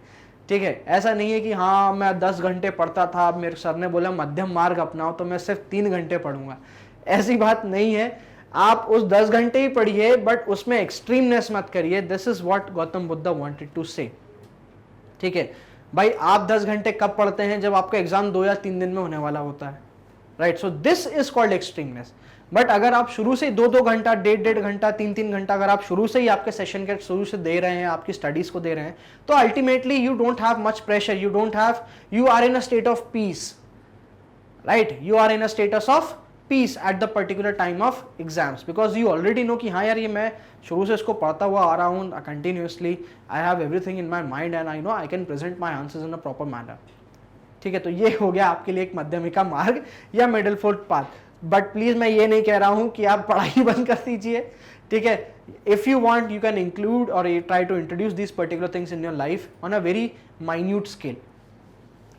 ठीक है. ऐसा नहीं है कि हाँ मैं 10 घंटे पढ़ता था, अब मेरे सर ने बोला मध्यम मार्ग अपनाओ तो मैं सिर्फ 3 घंटे पढ़ूंगा. ऐसी बात नहीं है. आप उस 10 घंटे ही पढ़िए, बट उसमें एक्सट्रीमनेस मत करिए. This is what Gautam Buddha wanted to say, ठीक है. भाई आप 10 घंटे कब पढ़ते हैं? जब आपका एग्जाम 2 या 3 दिन में होने वाला होता है, right. So this is called extremeness. But अगर आप शुरू से 2-2 घंटा, 1.5 घंटा, 3-3 घंटा अगर आप शुरू से ही आपके सेशन के शुरू से दे रहे हैं, आपकी स्टडीज को दे रहे हैं, तो ultimately you don't have much pressure, you are in a state of peace, right. You are in a status of peace at the particular time of exams, because you already know कि हाँ यार ये मैं शुरू से इसको पढ़ता हुआ आ रहा हूँ continuously, I have everything in my mind and I know I can present my answers in a proper manner, ठीक है. तो ये हो गया आपके लिए एक मध्यमिका मार्ग या middle fourth path. But please मैं ये नहीं कह रहा हूँ कि आप पढ़ाई बंद कर दीजिए, ठीक है. If you want you can include और try to introduce this particular things in your life on a very minute scale.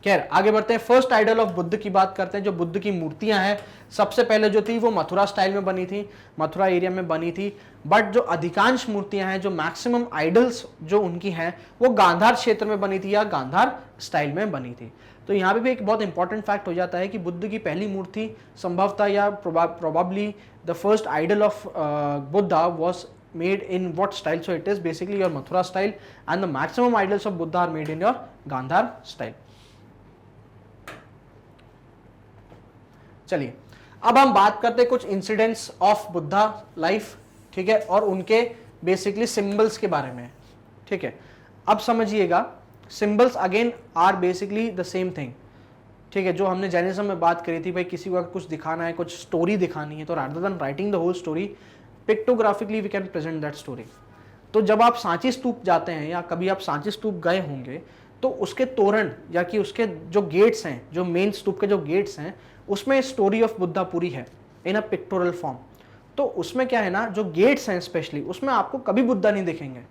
खैर आगे बढ़ते हैं. फर्स्ट आइडल ऑफ बुद्ध की बात करते हैं. जो बुद्ध की मूर्तियां हैं, सबसे पहले जो थी वो मथुरा स्टाइल में बनी थी, मथुरा एरिया में बनी थी. बट जो अधिकांश मूर्तियां हैं, जो मैक्सिमम आइडल्स जो उनकी हैं, वो गांधार क्षेत्र में बनी थी या गांधार स्टाइल में बनी थी. तो यहाँ पे भी एक बहुत इंपॉर्टेंट फैक्ट हो जाता है कि बुद्ध की पहली मूर्ति संभवतः या probably the first idol of Buddha was made in what style? So it is basically your Mathura style, and the maximum idols of Buddha are made in your Gandhar style. चलिए अब हम बात करते हैं कुछ इंसिडेंट्स ऑफ बुद्धा लाइफ, ठीक है, और उनके बेसिकली सिंबल्स के बारे में, ठीक है. अब समझिएगा, symbols again are basically the same thing, ठीक है. जो हमने जैनिज्म में बात करी थी, भाई किसी को कुछ दिखाना है, कुछ स्टोरी दिखानी है, तो rather than writing the whole story, pictographically we can present that story. तो जब आप सांची स्तूप जाते हैं या कभी आप सांची स्तूप गए होंगे, तो उसके तोरण या कि उसके जो गेट्स हैं, जो मेन स्तूप के जो गेट्स हैं, उसमें स्टोरी ऑफ बुद्धा पूरी है इन अ पिक्टोरल फॉर्म. तो उसमें क्या है ना, जो गेट्स हैं स्पेशली, उसमें आपको कभी बुद्धा नहीं दिखेंगे.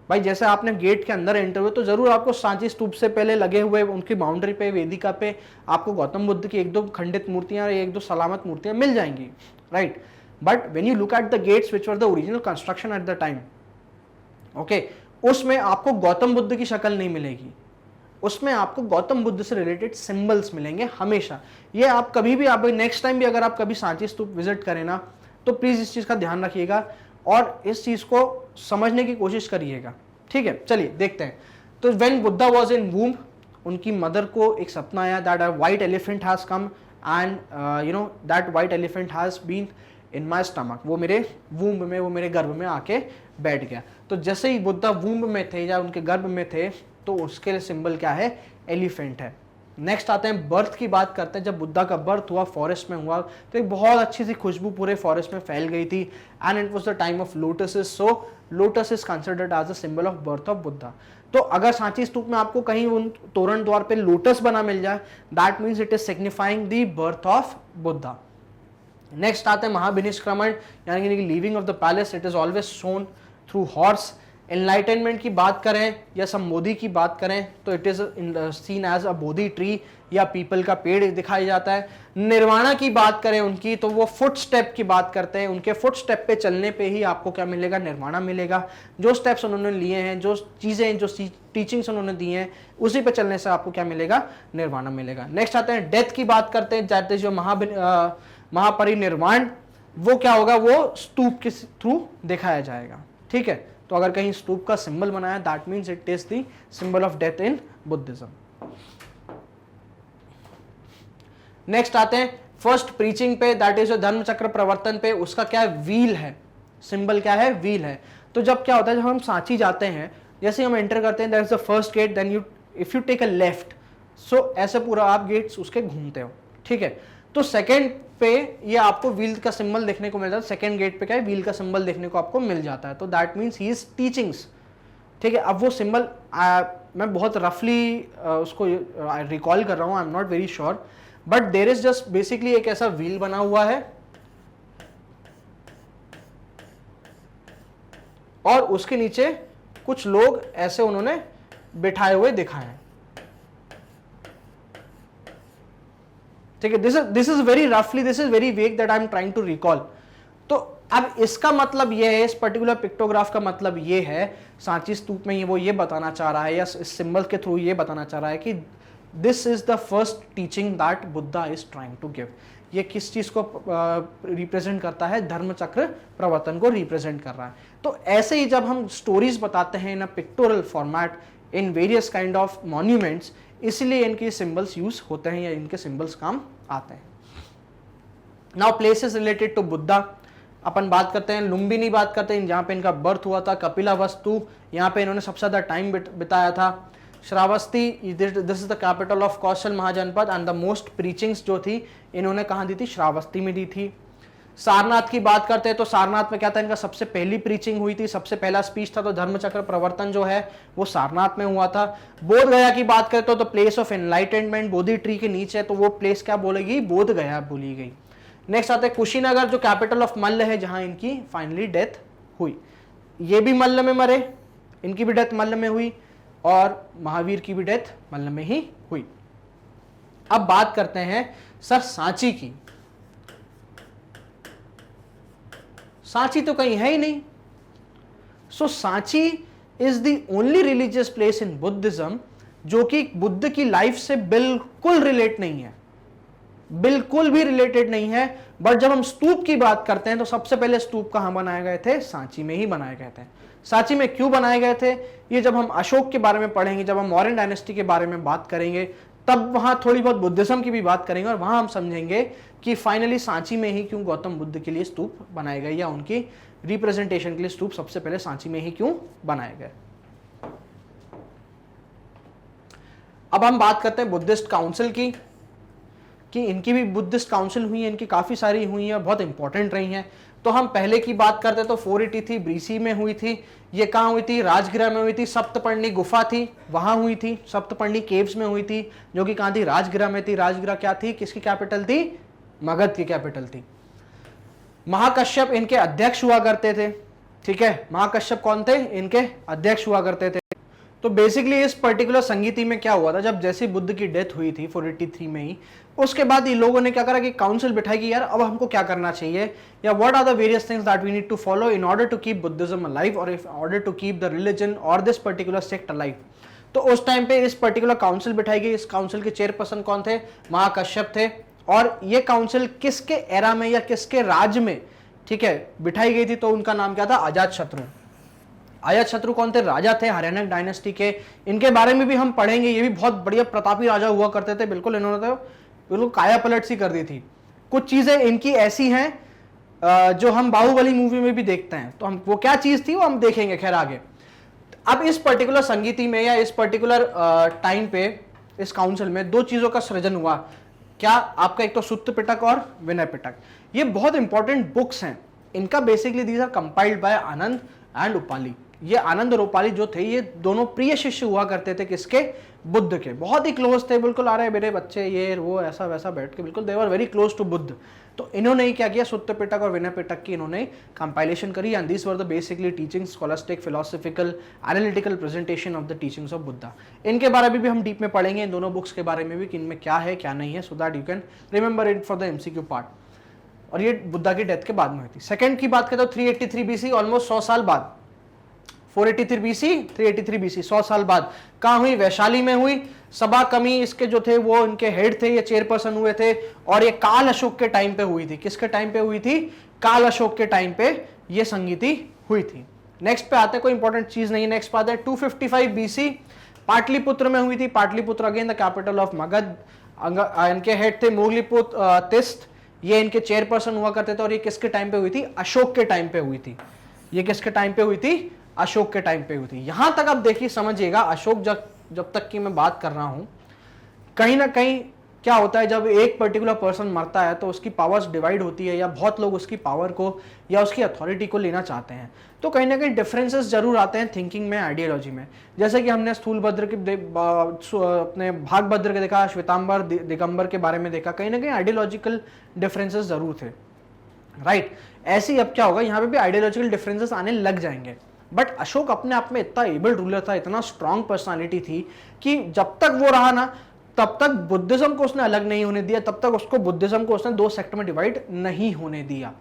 भाई जैसे आपने गेट के अंदर एंटर हुए तो जरूर आपको सांची स्तूप से पहले लगे हुए उनकी बाउंड्री पे, वेदिका पे आपको गौतम बुद्ध की 1-2 खंडित मूर्तियां, 1-2 सलामत मूर्तियां मिल जाएंगी, right. But when you look at the gates which were the original construction at the time, okay, उसमें आपको गौतम बुद्ध की शक्ल नहीं मिलेगी. उसमें आपको गौतम बुद्ध से रिलेटेड सिंबल्स मिलेंगे हमेशा. ये आप कभी भी, आप नेक्स्ट टाइम भी अगर आप कभी सांची स्तूप विजिट करें ना, तो प्लीज इस चीज का ध्यान रखिएगा और इस चीज को समझने की कोशिश करिएगा, ठीक है. चलिए देखते हैं. तो when Buddha was in womb, उनकी मदर को एक सपना आया that a white elephant has come and you know that white elephant has been in my stomach. वो मेरे वूम्ब में, वो मेरे गर्भ में आके बैठ गया. तो जैसे ही बुद्धा वूम्ब में थे या उनके गर्भ में थे, तो उसके लिए सिंबल क्या है? एलिफेंट है. नेक्स्ट आते हैं, बर्थ की बात करते हैं. जब बुद्धा का बर्थ हुआ, फॉरेस्ट में हुआ, तो एक बहुत अच्छी सी खुशबू पूरे फॉरेस्ट में फैल गई थी. And it was the time of lotuses. So lotus is considered as a symbol of birth of Buddha. तो अगर सांची स्तूप में आपको कहीं उन तोरण द्वार पे लोटस बना मिल जाए, that means it is signifying the birth of Buddha. Next आते हैं महाभिनिष्क्रमण, यानी कि leaving of the palace. It is always shown through horse enlightenment की बात करें या संबोधि की बात करें तो it is seen as a bodhi tree या पीपल का पेड़ दिखाया जाता है। निर्वाणा की बात करें उनकी तो वो फुट स्टेप की बात करते हैं, उनके फुट स्टेप पे चलने पे ही आपको क्या मिलेगा, निर्वाणा मिलेगा। जो स्टेप्स उन्होंने लिए हैं, जो चीजें, जो टीचिंग्स उन्होंने दी हैं, उसी पे चलने से आपको क्या मिलेगा, निर्वाणा मिलेगा। नेक्स्ट आते हैं डेथ की बात करते हैं, दैट इज जो महापरिनिर्वाण, वो क्या होगा, वो स्तूप के थ्रू दिखाया जाएगा। ठीक है, तो अगर कहीं स्तूप का सिंबल बनाया that means it is the symbol of death in Buddhism. Next आते हैं फर्स्ट प्रीचिंग पे, दैट इज धर्म चक्र प्रवर्तन पे, उसका क्या है, व्हील है, सिंबल क्या है, व्हील है। तो जब क्या होता है, जब हम सांची जाते हैं, जैसे हम एंटर करते हैं, that is the first gate, then you if you take a left, so ऐसे पूरा आप गेट्स उसके घूमते हो। ठीक है, तो सेकंड पे ये आपको व्हील का सिंबल देखने को मिल जाता है, सेकंड गेट पे क्या है, व्हील का सिंबल देखने को आपको मिल जाता है। तो that means he is teachings. ठीक है, अब वो सिंबल मैं बहुत रफली उसको रिकॉल कर रहा हूँ, आई am not very sure, but there is just basically एक ऐसा व्हील बना हुआ है और उसके नीचे कुछ लोग ऐसे उन्होंने बिठाए हुए दिखाए हैं। ठीक है, दिस इज वेरी रफली, this is very vague that I am trying to recall. तो अब इसका मतलब यह है, इस पर्टिकुलर पिक्टोग्राफ का मतलब यह है, सांची स्तूप में वो ये बताना चाह रहा है या इस सिंबल के थ्रू ये बताना चाह रहा है कि this is the first teaching that Buddha is trying to give. ये किस चीज को रिप्रेजेंट करता है, धर्म चक्र प्रवर्तन को रिप्रेजेंट कर रहा है। तो ऐसे ही जब हम स्टोरीज बताते हैं in a pictorial format in various kind of monuments, इसलिए इनके सिंबल्स यूज होते हैं या इनके सिंबल्स काम आते हैं। Now places related to Buddha अपन बात करते हैं, लुम्बिनी बात करते हैं, जहां पे इनका बर्थ हुआ था, कपिलावस्तु यहाँ पे इन्होंने सबसे ज्यादा टाइम बिताया था, Shravasti this is the capital of Kaushal Mahajanapada and the most preachings जो थी इन्होंने कहाँ दी थी, श्रावस्ती में दी थी। सारनाथ की बात करते हैं तो सारनाथ में क्या था, इनका सबसे पहली प्रीचिंग हुई थी, सबसे पहला स्पीच था, तो धर्मचक्र प्रवर्तन जो है वो सारनाथ में हुआ था। बोध गया की बात करते हो तो place of enlightenment Bodhi tree के नीचे, तो वो प्लेस क्या बोलेगी, बोध गया बोली गई। नेक्स्ट आते हैं कुशीनगर जो कैपिटल ऑफ मल्ल है, जहां इनकी फाइनली डेथ हुई। ये भी मल्ल में मरे, इनकी भी डेथ मल्ल में हुई और महावीर की भी डेथ मल्ल में ही हुई। अब बात करते हैं सर सांची की। सांची तो कहीं है ही नहीं। So Sanchi is the only religious place in Buddhism जो कि बुद्ध की लाइफ से बिल्कुल रिलेट नहीं है, बिल्कुल भी रिलेटेड नहीं है। बट जब हम स्तूप की बात करते हैं तो सबसे पहले स्तूप कहां बनाए गए थे, सांची में ही बनाए गए थे। सांची में क्यों बनाए गए थे, ये जब हम अशोक के बारे में पढ़ेंगे, जब हम मौर्यन डायनेस्टी के बारे में बात करेंगे, तब वहां थोड़ी बहुत बुद्धिज्म की भी बात करेंगे और वहां हम समझेंगे कि फाइनली सांची में ही क्यों गौतम बुद्ध के लिए स्तूप बनाए गए या उनकी रिप्रेजेंटेशन के लिए स्तूप सबसे पहले सांची में ही क्यों बनाए गए। अब हम बात करते हैं बुद्धिस्ट काउंसिल की, कि इनकी भी बुद्धिस्ट काउंसिल हुई है, इनकी काफी सारी हुई है, बहुत इंपॉर्टेंट रही हैं। तो हम पहले की बात करते तो 483 BC में हुई थी। ये कहाँ हुई थी, राजगृह में हुई थी। सप्तपर्णी गुफा थी, वहां हुई थी। सप्तपर्णी केव्स में हुई थी, जो कि कहाँ थी, राजगृह में थी। राजगृह क्या थी, किसकी कैपिटल थी, मगध की कैपिटल थी। महाकश्यप इनके अध्यक्ष हुआ करते थे। ठीक है, महाकश्यप कौन थे, इनके अध्यक्ष हुआ करते थे। तो बेसिकली इस पर्टिकुलर संगीति में क्या हुआ था, जब जैसे बुद्ध की डेथ हुई थी 483 में ही, उसके बाद ये लोगों ने क्या करा कि काउंसिल बिठाई कि यार अब हमको क्या करना चाहिए, या what are the various things that we need to follow in order to keep Buddhism alive और in order to keep the religion और दिस पर्टिकुलर सेक्ट अलाइव। तो उस टाइम पे इस पर्टिकुलर काउंसिल बिठाई गई। इस काउंसिल के चेयरपर्सन कौन थे, महाकश्यप थे। और ये काउंसिल किसके एरा में या किसके राज में, ठीक है, बिठाई गई थी, तो उनका नाम क्या था, अजातशत्रु। अजातशत्रु कौन थे, राजा थे हर्याणक डायनेस्टी के। इनके बारे में भी हम पढ़ेंगे, ये भी बहुत बढ़िया प्रतापी राजा हुआ करते थे। बिल्कुल इन्होंने तो बिल्कुल काया पलट सी कर दी थी। कुछ चीजें इनकी ऐसी हैं जो हम बाहुबली मूवी में भी देखते हैं, तो हम वो क्या चीज थी वो हम देखेंगे खैर आगे। अब इस पर्टिकुलर संगीति में या इस पर्टिकुलर टाइम पे इस काउंसिल में दो चीजों का सृजन हुआ। क्या आपका, एक तो सुत्त पिटक और विनय पिटक। ये बहुत इंपॉर्टेंट बुक्स हैं। इनका basically these are compiled by Ananda and Upali. ये आनंद और रूपाली जो थे ये दोनों प्रिय शिष्य हुआ करते थे किसके? बुद्ध के। बहुत ही क्लोज थे, बिल्कुल आ रहे मेरे बच्चे ये वो ऐसा वैसा बैठ के, बिल्कुल they were very close to Buddha. तो इन्होंने ही क्या किया, सुत्त पिटक और विनय पिटक की इन्होंने कंपाइलेशन करी, and this were the basically teaching scholastic philosophical analytical presentation of the teachings of Buddha. इनके बारे में भी हम डीप में पढ़ेंगे, इन दोनों बुक्स के बारे में भी कि इनमें क्या है क्या नहीं है, सो that you can remember it for the MCQ part. और ये बुद्धा की डेथ के बाद में हुई थी। सेकंड की बात करें तो 383 बीसी, ऑलमोस्ट 100 साल बाद, 483 बीसी 383 बीसी, 100 साल बाद कहाँ हुई? वैशाली में हुई। सभा कमी इसके जो थे वो इनके हेड थे, ये चेयरपर्सन हुए थे, और ये काल अशोक के टाइम पे हुई थी। किसके टाइम पे हुई थी? काल अशोक के टाइम पे ये संगीति हुई थी। नेक्स्ट पे आते हैं, कोई इंपॉर्टेंट चीज नहीं है। नेक्स्ट पे आते हैं 255 बीसी, पाटलिपुत्र में हुई थी। Pataliputra again the capital of Magadh. इनके हेड थे मोगलीपुत्र तिस्त, ये इनके चेयरपर्सन हुआ करते थे। और ये किसके टाइम पे हुई थी? अशोक के टाइम पे हुई थी। ये किसके टाइम पे हुई थी? अशोक के टाइम पे हुई थी। यहां तक आप देखिए समझिएगा, अशोक जब तक की मैं बात कर रहा हूं, कहीं ना कहीं क्या होता है, जब एक पर्टिकुलर पर्सन मरता है तो उसकी पावर्स डिवाइड होती है, या बहुत लोग उसकी पावर को या उसकी अथॉरिटी को लेना चाहते हैं, तो कहीं ना कहीं डिफरेंसेस जरूर आते हैं थिंकिंग में, आइडियोलॉजी में। जैसे कि हमने स्थूलभद्र के अपने भागभद्र के देखा, श्वेतांबर दिगंबर के बारे में देखा, कहीं ना कहीं आइडियोलॉजिकल डिफरेंसेस जरूर थे, राइट। ऐसे ही अब क्या होगा, यहाँ पे भी आइडियोलॉजिकल डिफरेंसेस आने लग जाएंगे। बट अशोक अपने आप में इतना एबल रूलर था, इतना स्ट्रांग पर्सनालिटी थी कि जब तक वो रहा ना, तब तक बुद्धिज्म को उसने अलग नहीं होने दिया, तब तक उसको बुद्धिज्म को उसने 2 सेक्टर में डिवाइड नहीं होने दिया।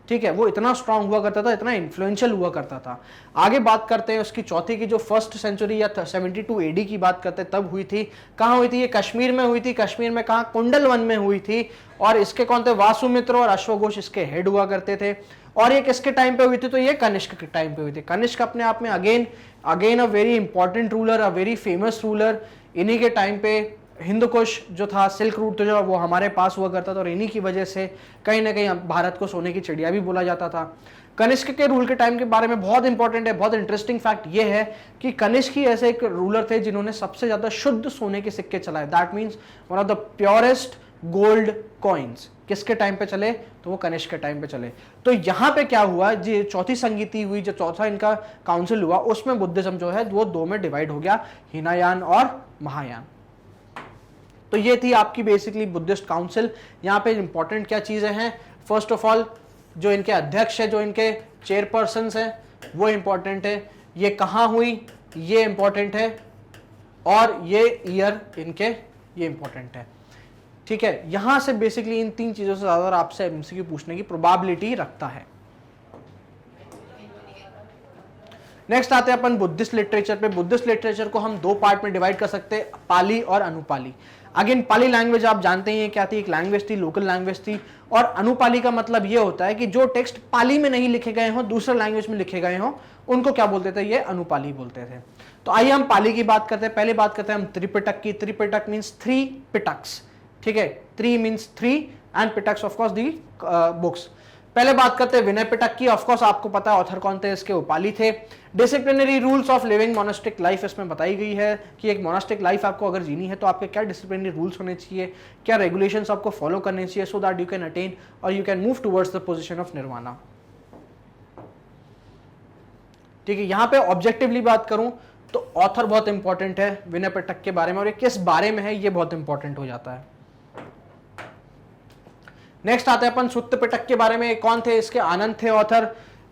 ठीक है, वो इतना स्ट्रांग हुआ करता था, इतना इन्फ्लुएंशियल हुआ करता था। आगे बात करते हैं उसकी चौथी की, जो 1st सेंचुरी या 72 एडी की बात करते हैं, तब हुई थी। कहाँ हुई थी? ये कश्मीर में हुई थी। कश्मीर में कहाँ? कुंडल वन में हुई थी। और इसके कौन थे? वासुमित्र और अश्वघोष इसके हेड हुआ करते थे। और ये किसके टाइम पे हुई थी? तो ये कनिष्क के टाइम पे हुई थी। कनिष्क अपने आप में again a very important ruler, a very famous ruler. इन्हीं के टाइम पे हिंदकुश जो था, सिल्क रूट तो जो वो हमारे पास हुआ करता था, और इन्हीं की वजह से कहीं ना कहीं भारत को सोने की चिड़िया भी बोला जाता था। कनिष्क के रूल के टाइम के बारे में बहुत इंपॉर्टेंट है, बहुत इंटरेस्टिंग फैक्ट ये है कि कनिष्क ही ऐसे एक रूलर थे जिन्होंने सबसे ज्यादा शुद्ध सोने के सिक्के चलाए। That means one of the purest gold coins किसके टाइम पे चले? तो वो कनिष्क के टाइम पे चले। तो यहां पे क्या हुआ, जो चौथी संगीति हुई, जो चौथा इनका काउंसिल हुआ, उसमें बुद्धिज्म जो है वो 2 में डिवाइड हो गया, हीनायान और महायान। तो ये थी आपकी बेसिकली बुद्धिस्ट काउंसिल। यहाँ पे इंपॉर्टेंट क्या चीजें हैं? फर्स्ट ऑफ ऑल जो इनके अध्यक्ष है, जो इनके चेयरपर्सन हैं, वो इंपॉर्टेंट है। ये कहाँ हुई ये इंपॉर्टेंट है, और ये ईयर इनके ये इंपॉर्टेंट है। ठीक है, यहां से बेसिकली इन 3 चीजों से ज्यादा आपसे एमसीक्यू पूछने की प्रोबेबिलिटी रखता है। नेक्स्ट आते हैं अपन बुद्धिस्ट लिटरेचर पे। बुद्धिस्ट लिटरेचर को हम 2 पार्ट में डिवाइड कर सकते हैं, पाली और अनुपाली। अगेन पाली लैंग्वेज आप जानते ही हैं क्या थी, एक लैंग्वेज थी, लोकल लैंग्वेज थी। और अनुपाली का मतलब ये होता है कि जो टेक्स्ट पाली में नहीं लिखे गए हों, दूसरे लैंग्वेज में लिखे गए हों, उनको क्या बोलते थे? ये अनुपाली बोलते थे। तो आइए हम पाली की बात करते हैं। पहले बात करते हैं हम त्रिपिटक की। त्रिपिटक मीन्स 3 पिटक्स। ठीक है, 3 मीन्स 3 एंड पिटक्स ऑफ कोर्स दी बुक्स। पहले बात करते हैं विनय पिटक की। ऑफ कोर्स आपको पता है ऑथर कौन थे इसके, उपाली थे। Disciplinary rules of living monastic life इसमें बताई गई है कि एक मोनास्टिक लाइफ आपको अगर जीनी है तो आपके क्या डिसिप्लिनरी रूल्स होने चाहिए, क्या रेगुलेशंस आपको फॉलो करने चाहिए, so that you can attain और you can move towards the position of nirvana. ठीक है, यहां पे ऑब्जेक्टिवली बात करूं तो ऑथर बहुत इंपॉर्टेंट है विनय पिटक के बारे में, और ये किस बारे में है ये बहुत इंपॉर्टेंट हो जाता है। नेक्स्ट आते हैं अपन सुत्त पिटक के बारे में। कौन थे इसके? आनंद थे ऑथर।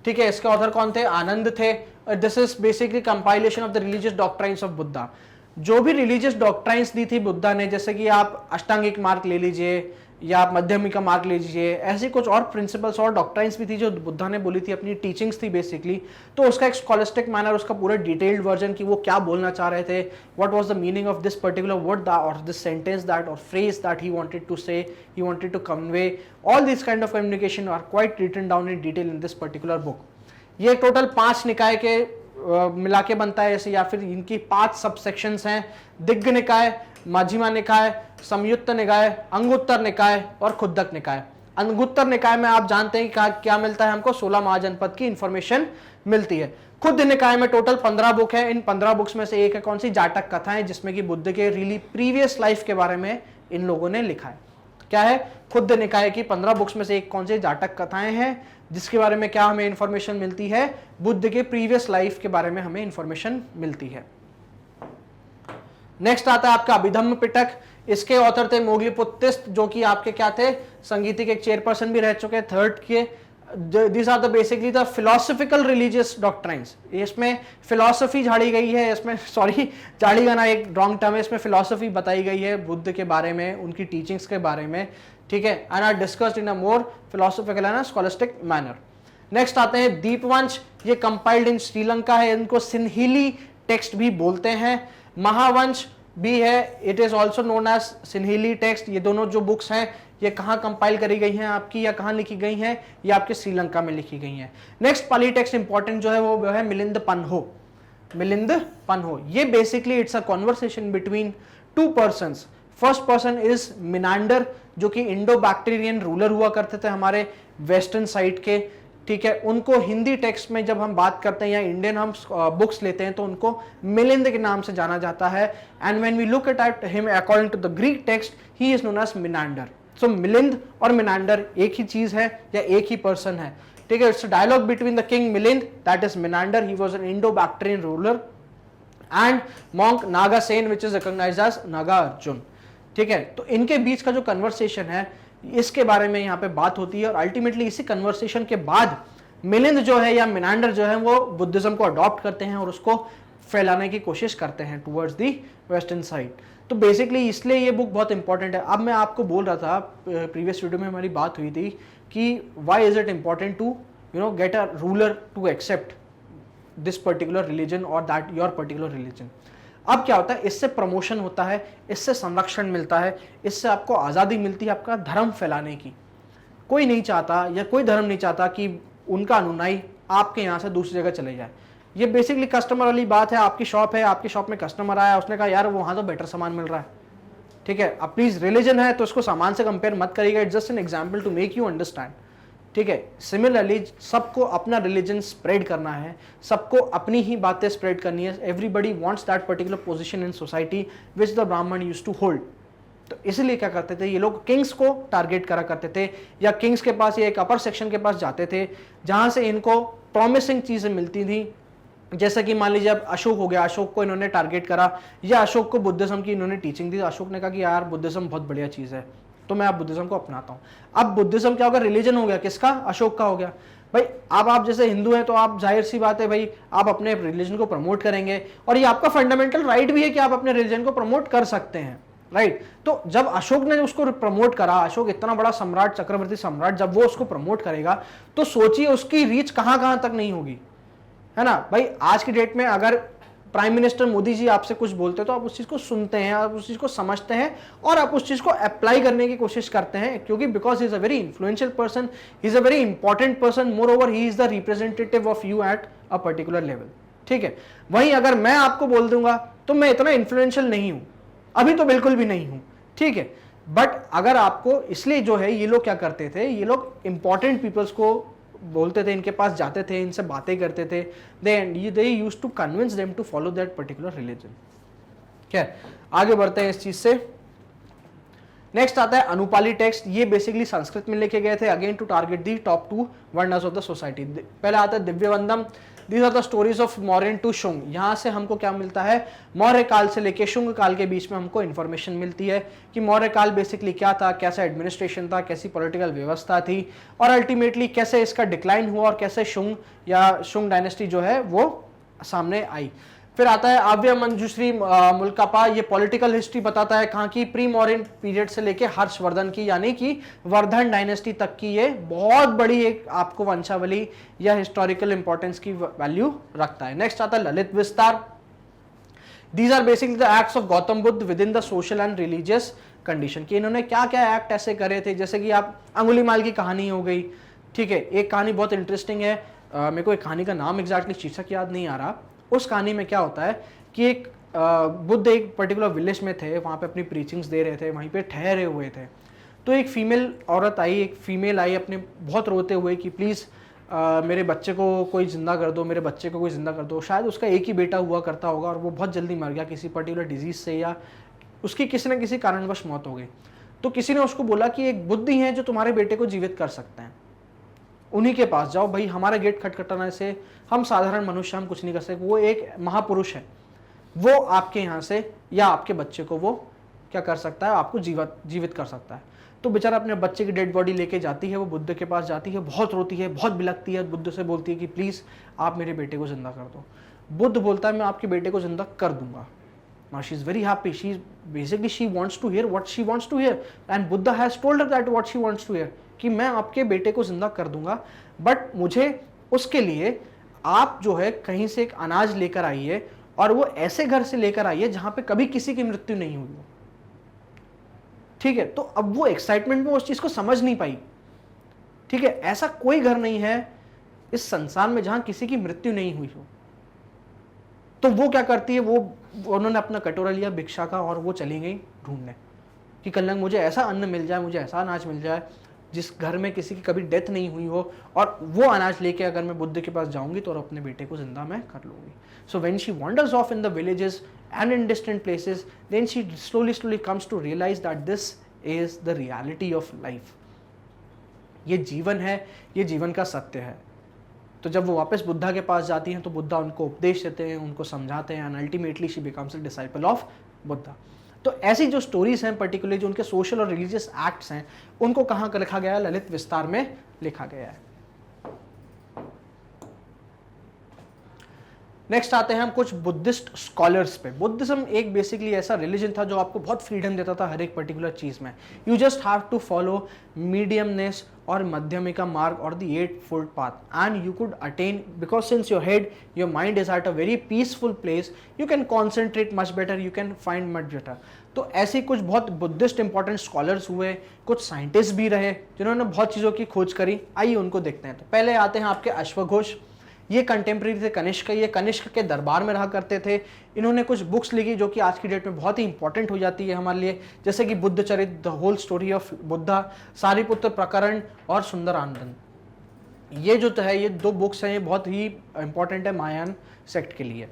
ठीक है, इसके ऑथर कौन थे? आनंद थे। This is basically compilation of the religious doctrines of Buddha. जो भी रिलीजियस डॉक्ट्राइन्स दी थी बुद्धा ने, जैसे कि आप अष्टांगिक मार्ग ले लीजिए या आप मध्यमिका मार्ग ले लीजिए, ऐसी कुछ और प्रिंसिपल्स और डॉक्ट्राइन्स भी थी जो बुद्धा ने बोली थी, अपनी टीचिंग्स थी बेसिकली। तो उसका एक स्कॉलिस्टिक मैनर, उसका पूरा डिटेल्ड वर्जन कि वो क्या बोलना चाह रहे थे, what was the meaning of this particular word और दिस सेंटेंस दैट और phrase that he wanted to say, he wanted to convey, all this kind of communication are quite written down in detail in this particular book. ये total 5 Nikaya के मिला के बनता है ऐसे, या फिर इनकी 5 सब सेक्शंस हैं। दिग्ग निकाय, माझिमा निकाय, संयुक्त निकाय, अंगुत्तर निकाय और खुद्दक निकाय। अंगुत्तर निकाय में आप जानते हैं कि क्या मिलता है हमको? 16 महाजनपद की इंफॉर्मेशन मिलती है। खुद निकाय में टोटल 15 बुक है। इन 15 बुक्स में से एक है कौन सी? जाटक कथाएं, जिसमें कि बुद्ध के रियली प्रीवियस लाइफ के बारे में इन लोगों ने लिखा है। क्या है, खुद निकाय की 15 बुक्स में से एक कौन सी जाटक कथाएं हैं, जिसके बारे में क्या हमें इंफॉर्मेशन मिलती है, बुद्ध के प्रीवियस लाइफ के बारे में हमें इंफॉर्मेशन मिलती है। नेक्स्ट आता है आपका अभिधम्म पिटक। इसके ऑथर थे मोगलीपुत्तिस्त, जो कि आपके क्या थे, संगीति के एक चेयरपर्सन भी रह चुके, थर्ड के। These are the basically the philosophical religious doctrines। इसमें फिलोसफी झाड़ी गई है, इसमें सॉरी झाड़ी गाना एक रॉन्ग टर्म है, इसमें फिलोसफी बताई गई है बुद्ध के बारे में, उनकी टीचिंग्स के बारे में, ठीक है, and are discussed in a more philosophical and scholastic manner. Next आते हैं दीपवंश। ये कंपाइल्ड इन श्रीलंका है, इनको सिन्हीली टेक्स्ट भी बोलते हैं। महावंश भी है, it is also known as Sinhalese text. ये दोनों जो बुक्स हैं ये कहाँ कंपाइल करी गई हैं आपकी, या कहाँ लिखी गई हैं, ये आपके श्रीलंका में लिखी गई हैं। नेक्स्ट पाली टेक्स्ट इंपॉर्टेंट जो है वो है मिलिंद पन्हो। मिलिंद पन्हो, ये basically it's a conversation between two persons. First person is Menander, जो कि इंडो बैक्टीरियन रूलर हुआ करते थे हमारे वेस्टर्न साइड के, ठीक है। उनको हिंदी टेक्स्ट में जब हम बात करते हैं या इंडियन हम बुक्स लेते हैं तो उनको मिलिंद के नाम से जाना जाता है। And when we look at him according to the Greek text, he is known as Menander. So Milinda और मिनांडर एक ही चीज है या एक ही पर्सन है, ठीक है। It's dialogue between the king Milinda, that is Menander, he was an Indo Bactrian ruler, and monk Nagasena which is recognised as Nagarjuna, ठीक है। तो इनके बीच का जो कन्वर्सेशन है इसके बारे में यहाँ पे बात होती है, और अल्टीमेटली इसी कन्वर्सेशन के बाद मिलिंद जो है या मिनांडर जो है वो बुद्धिज्म को अडॉप्ट करते हैं और उसको फैलाने की कोशिश करते हैं टुवर्ड्स दी वेस्टर्न साइड। तो बेसिकली इसलिए ये बुक बहुत इंपॉर्टेंट है। अब मैं आपको बोल रहा था, प्रीवियस वीडियो में हमारी बात हुई थी कि why is it important to get a ruler to accept this particular religion और दैट योर पर्टिकुलर रिलीजन। अब क्या होता है, इससे प्रमोशन होता है, इससे संरक्षण मिलता है, इससे आपको आज़ादी मिलती है आपका धर्म फैलाने की। कोई नहीं चाहता या कोई धर्म नहीं चाहता कि उनका अनुयायी आपके यहाँ से दूसरी जगह चले जाए। ये बेसिकली कस्टमर वाली बात है। आपकी शॉप है, आपकी शॉप में कस्टमर आया, उसने कहा यार वहाँ तो बेटर सामान मिल रहा है, ठीक है। अब प्लीज रिलीजन है तो इसको सामान से कंपेयर मत करिएगा, it's just an example to make you understand, ठीक है। सिमिलरली सबको अपना रिलीजन स्प्रेड करना है, सबको अपनी ही बातें स्प्रेड करनी है। Everybody wants that particular position in society which the ब्राह्मण यूज्ड टू होल्ड। तो इसलिए क्या करते थे ये लोग, किंग्स को टारगेट करा करते थे, या किंग्स के पास या एक अपर सेक्शन के पास जाते थे जहां से इनको प्रॉमिसिंग चीजें मिलती थी। जैसे कि मान लीजिए अब अशोक हो गया, अशोक को इन्होंने टारगेट करा, या अशोक को बुद्धिज्म की इन्होंने टीचिंग दी, अशोक ने कहा कि यार बुद्धिज्म बहुत बढ़िया चीज है, तो मैं अब बुद्धिज्म को अपनाता हूँ। अब बुद्धिज्म क्या होगा, रिलीजन हो गया किसका, अशोक का हो गया। भाई अब आप जैसे हिंदू हैं तो आप जाहिर सी बात है भाई आप अपने रिलीजन को प्रमोट करेंगे, और ये आपका फंडामेंटल राइट भी है कि आप अपने रिलीजन को प्रमोट कर सकते हैं, राइट। तो जब अशोक ने उसको प्रमोट करा, अशोक इतना बड़ा सम्राट, चक्रवर्ती सम्राट, जब वो उसको प्रमोट करेगा तो सोचिए उसकी रीच कहां कहां तक नहीं होगी, है ना भाई। आज की डेट में अगर प्राइम मिनिस्टर मोदी जी आपसे कुछ बोलते हैं तो आप उस चीज को सुनते हैं, आप उस चीज को समझते हैं और आप उस चीज को अप्लाई करने की कोशिश करते हैं, क्योंकि because he is a very influential person, he is a very important person, more over he is the representative of you at a particular level, ठीक है। वहीं अगर मैं आपको बोल दूंगा तो मैं इतना इन्फ्लुएंशियल नहीं हूं, अभी तो बिल्कुल भी नहीं हूं, ठीक है। बट अगर आपको, इसलिए जो है ये लोग क्या करते थे, ये लोग इंपॉर्टेंट पीपल्स को बोलते थे, इनके पास जाते थे, इनसे बातें करते थे, they used to convince them to follow that particular religion। क्या आगे बढ़ते हैं इस चीज से। नेक्स्ट आता है अनुपाली टेक्स्ट। ये बेसिकली संस्कृत में लिखे गए थे, again to target the top 2 varnas of the society. पहले आता है Divyavadana. These are the stories of Mauryan to Shunga. यहाँ से हमको क्या मिलता है, मौर्य काल से लेके शुंग काल के बीच में हमको इन्फॉर्मेशन मिलती है कि मौर्य काल बेसिकली क्या था, कैसा एडमिनिस्ट्रेशन था, कैसी पॉलिटिकल व्यवस्था थी, और अल्टीमेटली कैसे इसका डिक्लाइन हुआ और कैसे शुंग या शुंग डायनेस्टी जो है वो सामने आई। फिर आता है आव्य मंजुश्री मुल्कापा। ये पॉलिटिकल हिस्ट्री बताता है कहाँ की, प्री मॉडर्न पीरियड से लेके हर्षवर्धन की, यानी कि वर्धन डायनेस्टी तक की ये बहुत बड़ी एक आपको वंशावली या हिस्टोरिकल इंपॉर्टेंस की वैल्यू रखता है। नेक्स्ट आता है Lalita Vistara. These are basically the acts of Gautam Buddha within the social and religious condition, कि इन्होंने क्या क्या एक्ट ऐसे करे थे। जैसे कि आप अंगुलीमाल की कहानी हो गई, ठीक है। एक कहानी बहुत इंटरेस्टिंग है, मेरे को एक कहानी का नाम एग्जैक्टली शीर्षक याद नहीं आ रहा। उस कहानी में क्या होता है कि एक बुद्ध एक पर्टिकुलर विलेज में थे, वहाँ पे अपनी प्रीचिंग्स दे रहे थे, वहीं पे ठहरे हुए थे। तो एक फीमेल औरत आई, एक फीमेल आई अपने बहुत रोते हुए कि प्लीज़ मेरे बच्चे को कोई ज़िंदा कर दो, मेरे बच्चे को कोई ज़िंदा कर दो। शायद उसका एक ही बेटा हुआ करता होगा और वो बहुत जल्दी मर गया किसी पर्टिकुलर डिजीज़ से, या उसकी किसी न किसी कारणवश मौत हो गई। तो किसी ने उसको बोला कि एक बुद्धि है जो तुम्हारे बेटे को जीवित कर सकते हैं, उन्हीं के पास जाओ भाई, हमारा गेट खटखटाने से हम साधारण मनुष्य हम कुछ नहीं कर सकते, वो एक महापुरुष है, वो आपके यहाँ से या आपके बच्चे को वो क्या कर सकता है, आपको जीवित कर सकता है। तो बेचारा अपने बच्चे की डेड बॉडी लेके जाती है, वो बुद्ध के पास जाती है, बहुत रोती है, बहुत बिलखती है, बुद्ध से बोलती है कि प्लीज आप मेरे बेटे को जिंदा कर दो। बुद्ध बोलता है मैं आपके बेटे को जिंदा कर दूंगा। Now she is very happy. She wants to hear what she wants to hear, and Buddha has told her that what she wants to hear कि मैं आपके बेटे को जिंदा कर दूंगा, बट मुझे उसके लिए आप जो है कहीं से एक अनाज लेकर आइए और वो ऐसे घर से लेकर आइए जहां पे कभी किसी की मृत्यु नहीं हुई हो। ठीक है, तो अब वो एक्साइटमेंट में उस चीज को समझ नहीं पाई। ठीक है, ऐसा कोई घर नहीं है इस संसार में जहां किसी की मृत्यु नहीं हुई हो। तो वो क्या करती है, वो उन्होंने अपना कटोरा लिया भिक्षा का और वो चली गई ढूंढने कि कल मुझे ऐसा अन्न मिल जाए, मुझे ऐसा अनाज मिल जाए जिस घर में किसी की कभी डेथ नहीं हुई हो, और वो अनाज लेके अगर मैं बुद्ध के पास जाऊंगी तो अपने बेटे को जिंदा मैं कर लूंगी। So when she wanders off in the villages and in distant places, then she slowly comes to realise that this is the reality of life. ये जीवन है, ये जीवन का सत्य है। तो जब वो वापस बुद्धा के पास जाती हैं तो बुद्धा उनको उपदेश देते हैं, उनको समझाते हैं, and ultimately she becomes a disciple of Buddha. तो ऐसी जो स्टोरीज हैं पर्टिकुलरली जो उनके सोशल और रिलीजियस एक्ट्स हैं, उनको कहाँ लिखा गया है, ललित विस्तार में लिखा गया है। नेक्स्ट आते हैं हम कुछ बुद्धिस्ट स्कॉलर्स पे। बुद्धिज्म एक बेसिकली ऐसा रिलीजन था जो आपको बहुत फ्रीडम देता था हर एक पर्टिकुलर चीज में। You just have to follow mediumness और मध्यमिका मार्ग और the 8-fold path and you could attain, because since your head, your mind is at a very peaceful place, you can concentrate much better, you can find much better। तो ऐसे कुछ बहुत Buddhist important scholars हुए, कुछ scientist भी रहे जिन्होंने बहुत चीज़ों की खोज करी। आइए उनको देखते हैं। तो पहले आते हैं आपके अश्वघोष। ये कंटेम्प्रेरी थे कनिष्क, ये कनिष्क के दरबार में रहा करते थे। इन्होंने कुछ बुक्स लिखी जो कि आज की डेट में बहुत ही इंपॉर्टेंट हो जाती है हमारे लिए, जैसे कि Buddhacharita, the whole story of Buddha, Sariputra Prakarana और सुंदरानंद। ये जो है ये 2 बुक्स हैं, ये बहुत ही इंपॉर्टेंट है महायान सेक्ट के लिए।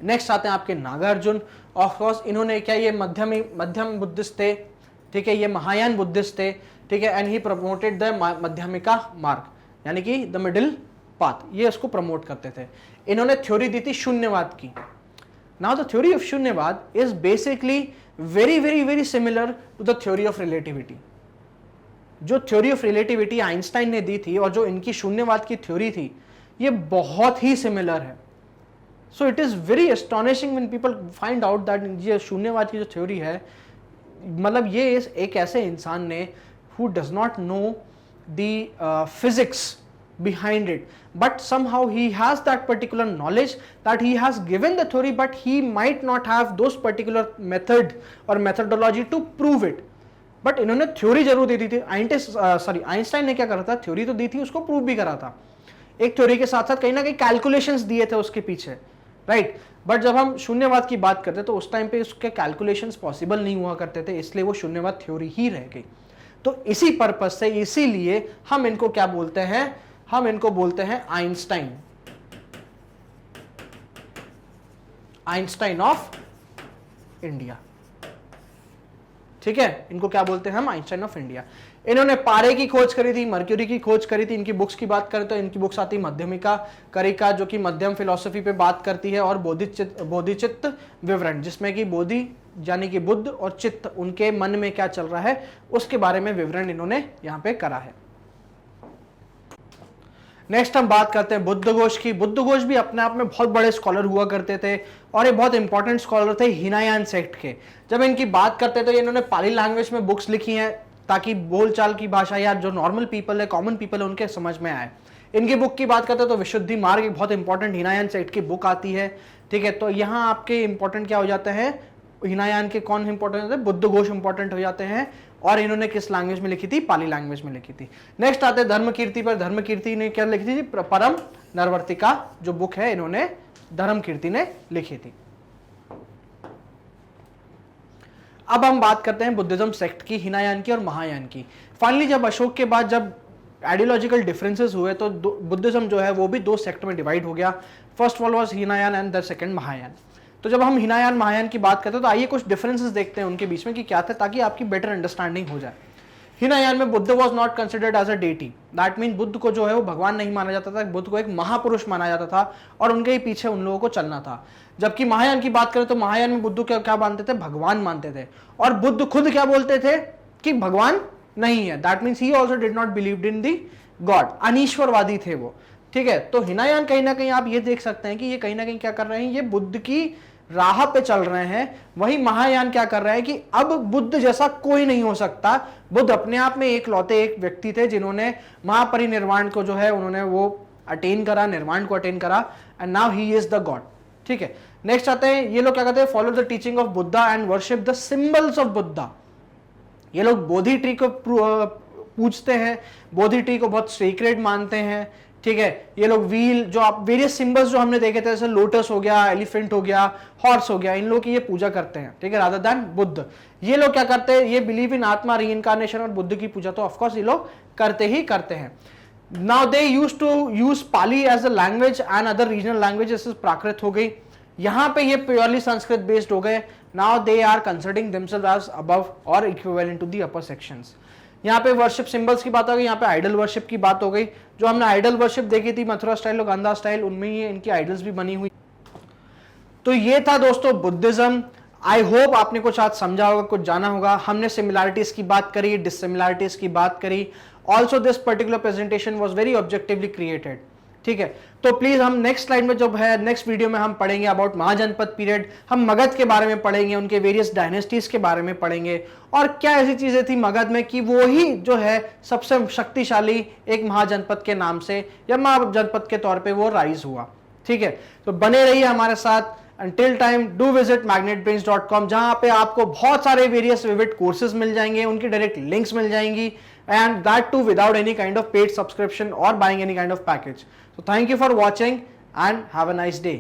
नेक्स्ट आते हैं आपके नागार्जुन। ऑफ कोर्स इन्होंने क्या, ये मध्यम बुद्धिस्ट थे। ठीक है, ये महायान बुद्धिस्ट थे। ठीक है, एंड ही प्रमोटेड द मध्यमिका मार्ग, यानी कि द मिडिल पाथ, ये इसको प्रमोट करते थे। इन्होंने थ्योरी दी थी शून्यवाद की। Now the theory of Shunyavada is basically very very very similar to the theory of relativity. जो थ्योरी ऑफ रिलेटिविटी आइंस्टाइन ने दी थी और जो इनकी शून्यवाद की थ्योरी थी, ये बहुत ही सिमिलर है। So it is very astonishing when people find out that ये शून्यवाद की जो थ्योरी है, मतलब ये एक ऐसे इंसान ने who does not know the physics behind it, but somehow he has that particular knowledge that he has given the theory, but he might not have those particular method or methodology to prove it। but इन्होंने theory जरूर दे दी थी। Einstein ने क्या करा था, theory तो दी थी, उसको प्रूव भी करा था। एक थ्योरी के साथ साथ कहीं ना कहीं कैलकुलेशंस दिए थे उसके पीछे, राइट। बट जब हम शून्यवाद की बात करते तो उस टाइम पे उसके कैलकुलेशंस पॉसिबल नहीं हुआ करते थे, इसलिए वो शून्यवाद थ्योरी ही रह गई। तो इसी पर्पज से, इसीलिए हम इनको क्या बोलते हैं, हम इनको बोलते हैं आइंस्टाइन ऑफ इंडिया। ठीक है, इनको क्या बोलते हैं हम, आइंस्टाइन ऑफ इंडिया। इन्होंने पारे की खोज करी थी, मर्क्यूरी की खोज करी थी। इनकी बुक्स की बात करें तो इनकी बुक्स आती मध्यमिका करिका, जो कि मध्यम फिलॉसफी पे बात करती है, और बोधिचित्त विवरण, जिसमें कि बोधि यानी कि बुद्ध और चित्त, उनके मन में क्या चल रहा है उसके बारे में विवरण इन्होंने यहां पे करा है। नेक्स्ट हम बात करते हैं बुद्धघोष की। बुद्धघोष भी अपने आप में बहुत बड़े स्कॉलर हुआ करते थे और ये बहुत इंपॉर्टेंट स्कॉलर थे हिनायान सेक्ट के। जब इनकी बात करते तो इन्होंने पाली लैंग्वेज में बुक्स लिखी हैं ताकि बोलचाल की भाषा या जो नॉर्मल पीपल है, कॉमन पीपल है, उनके समझ में आए। इनकी बुक की बात करते हैं तो विशुद्धि मार्ग एक बहुत इंपॉर्टेंट हिनायान सेक्ट की बुक आती है। ठीक है, तो यहाँ आपके इंपॉर्टेंट क्या हो जाते हैं, हिनायान के कौन इंपॉर्टेंट होते हैं, बुद्धघोष इंपॉर्टेंट हो जाते हैं। और इन्होंने किस लैंग्वेज में लिखी थी, पाली लैंग्वेज में लिखी थी। नेक्स्ट आते हैं धर्मकीर्ति पर। धर्मकीर्ति ने क्या लिखी थी, परम नरवर्तिका जो बुक है इन्होंने धर्मकीर्ति ने लिखी थी। अब हम बात करते हैं बुद्धिज्म सेक्ट की, हिनायान की और महायान की। फाइनली जब अशोक के बाद जब आइडियोलॉजिकल डिफरेंसेस हुए तो बुद्धिज्म जो है वो भी 2 सेक्ट में डिवाइड हो गया। First one was Hinayana and the second Mahayana. तो जब हम हिनायान महायान की बात करते हैं तो आइए कुछ डिफरेंसेस देखते हैं उनके बीच में कि क्या थे, ताकि आपकी बेटर अंडरस्टैंडिंग हो जाए। हिनायान में Buddha was not considered as a deity, that mean Buddha को जो है वो भगवान नहीं माना जाता था, बुद्ध को एक महापुरुष माना जाता था और उनके ही पीछे उन लोगों को चलना था। जबकि महायान की बात करें तो महायान में बुद्ध को क्या मानते थे, भगवान मानते थे, और बुद्ध खुद क्या बोलते थे कि भगवान नहीं है, that means he also did not believe in the God, अनीश्वरवादी थे वो। ठीक है, तो हिनायान कहीं ना कहीं आप ये देख सकते हैं कि ये कहीं ना कहीं क्या कर रहे हैं, ये बुद्ध की राह पे चल रहे हैं। वही महायान क्या कर रहे हैं कि अब बुद्ध जैसा कोई नहीं हो सकता, बुद्ध अपने आप में एक लौते एक व्यक्ति थे जिन्होंने महापरिनिर्वाण को जो है उन्होंने वो अटेन करा, निर्वाण को अटेन करा, and now he is the God. ठीक है, नेक्स्ट आते हैं, ये लोग क्या कहते हैं, follow the teaching of Buddha and worship the symbols of Buddha. ये लोग बोधि ट्री को पूजते हैं, बोधि ट्री को बहुत सीक्रेट मानते हैं। ठीक है, ये लोग व्हील जो आप वेरियस सिंबल्स जो हमने देखे थे, जैसे लोटस हो गया, एलिफेंट हो गया, हॉर्स हो गया, इन लोगों की ये पूजा करते हैं। ठीक है, रादर देन बुद्ध। ये लोग क्या करते हैं, ये बिलीव इन आत्मा, रीइंकार्नेशन और बुद्ध की पूजा तो ऑफकोर्स ये लोग करते ही करते हैं। Now they used to use Pali as a language and other regional languages, Prakrit हो गई, यहाँ पे ये प्योरली संस्कृत बेस्ड हो गए। Now they are considering themselves as above और equivalent to the upper sections. यहाँ पे वर्शिप सिंबल्स की बात हो गई, यहाँ पे आइडल वर्शिप की बात हो गई। जो हमने आइडल वर्शिप देखी थी मथुरा स्टाइल और गंधा स्टाइल, उनमें ही इनकी आइडल्स भी बनी हुई। तो ये था दोस्तों बुद्धिज्म। आई होप आपने कुछ आज समझा होगा, कुछ जाना होगा। हमने सिमिलैरिटीज की बात करी, डिससिमिलैरिटीज की बात करी। Also this particular presentation was very objectively created. ठीक है, तो प्लीज हम नेक्स्ट स्लाइड में जो है नेक्स्ट वीडियो में हम पढ़ेंगे अबाउट महाजनपद पीरियड। हम मगध के बारे में पढ़ेंगे, उनके वेरियस डायनेस्टीज के बारे में पढ़ेंगे, और क्या ऐसी चीजें थी मगध में कि वो ही जो है सबसे शक्तिशाली एक महाजनपद के नाम से या महाजनपद के तौर पे वो राइज हुआ। ठीक है, तो बने रहिए हमारे साथ। Until time, do visit magnetbrains.com, जहां पे आपको बहुत सारे वेरियस विविड कोर्सेज मिल जाएंगे, उनकी डायरेक्ट लिंक्स मिल जाएंगी, and that too without any kind of paid subscription or buying any kind of package. So thank you for watching and have a nice day.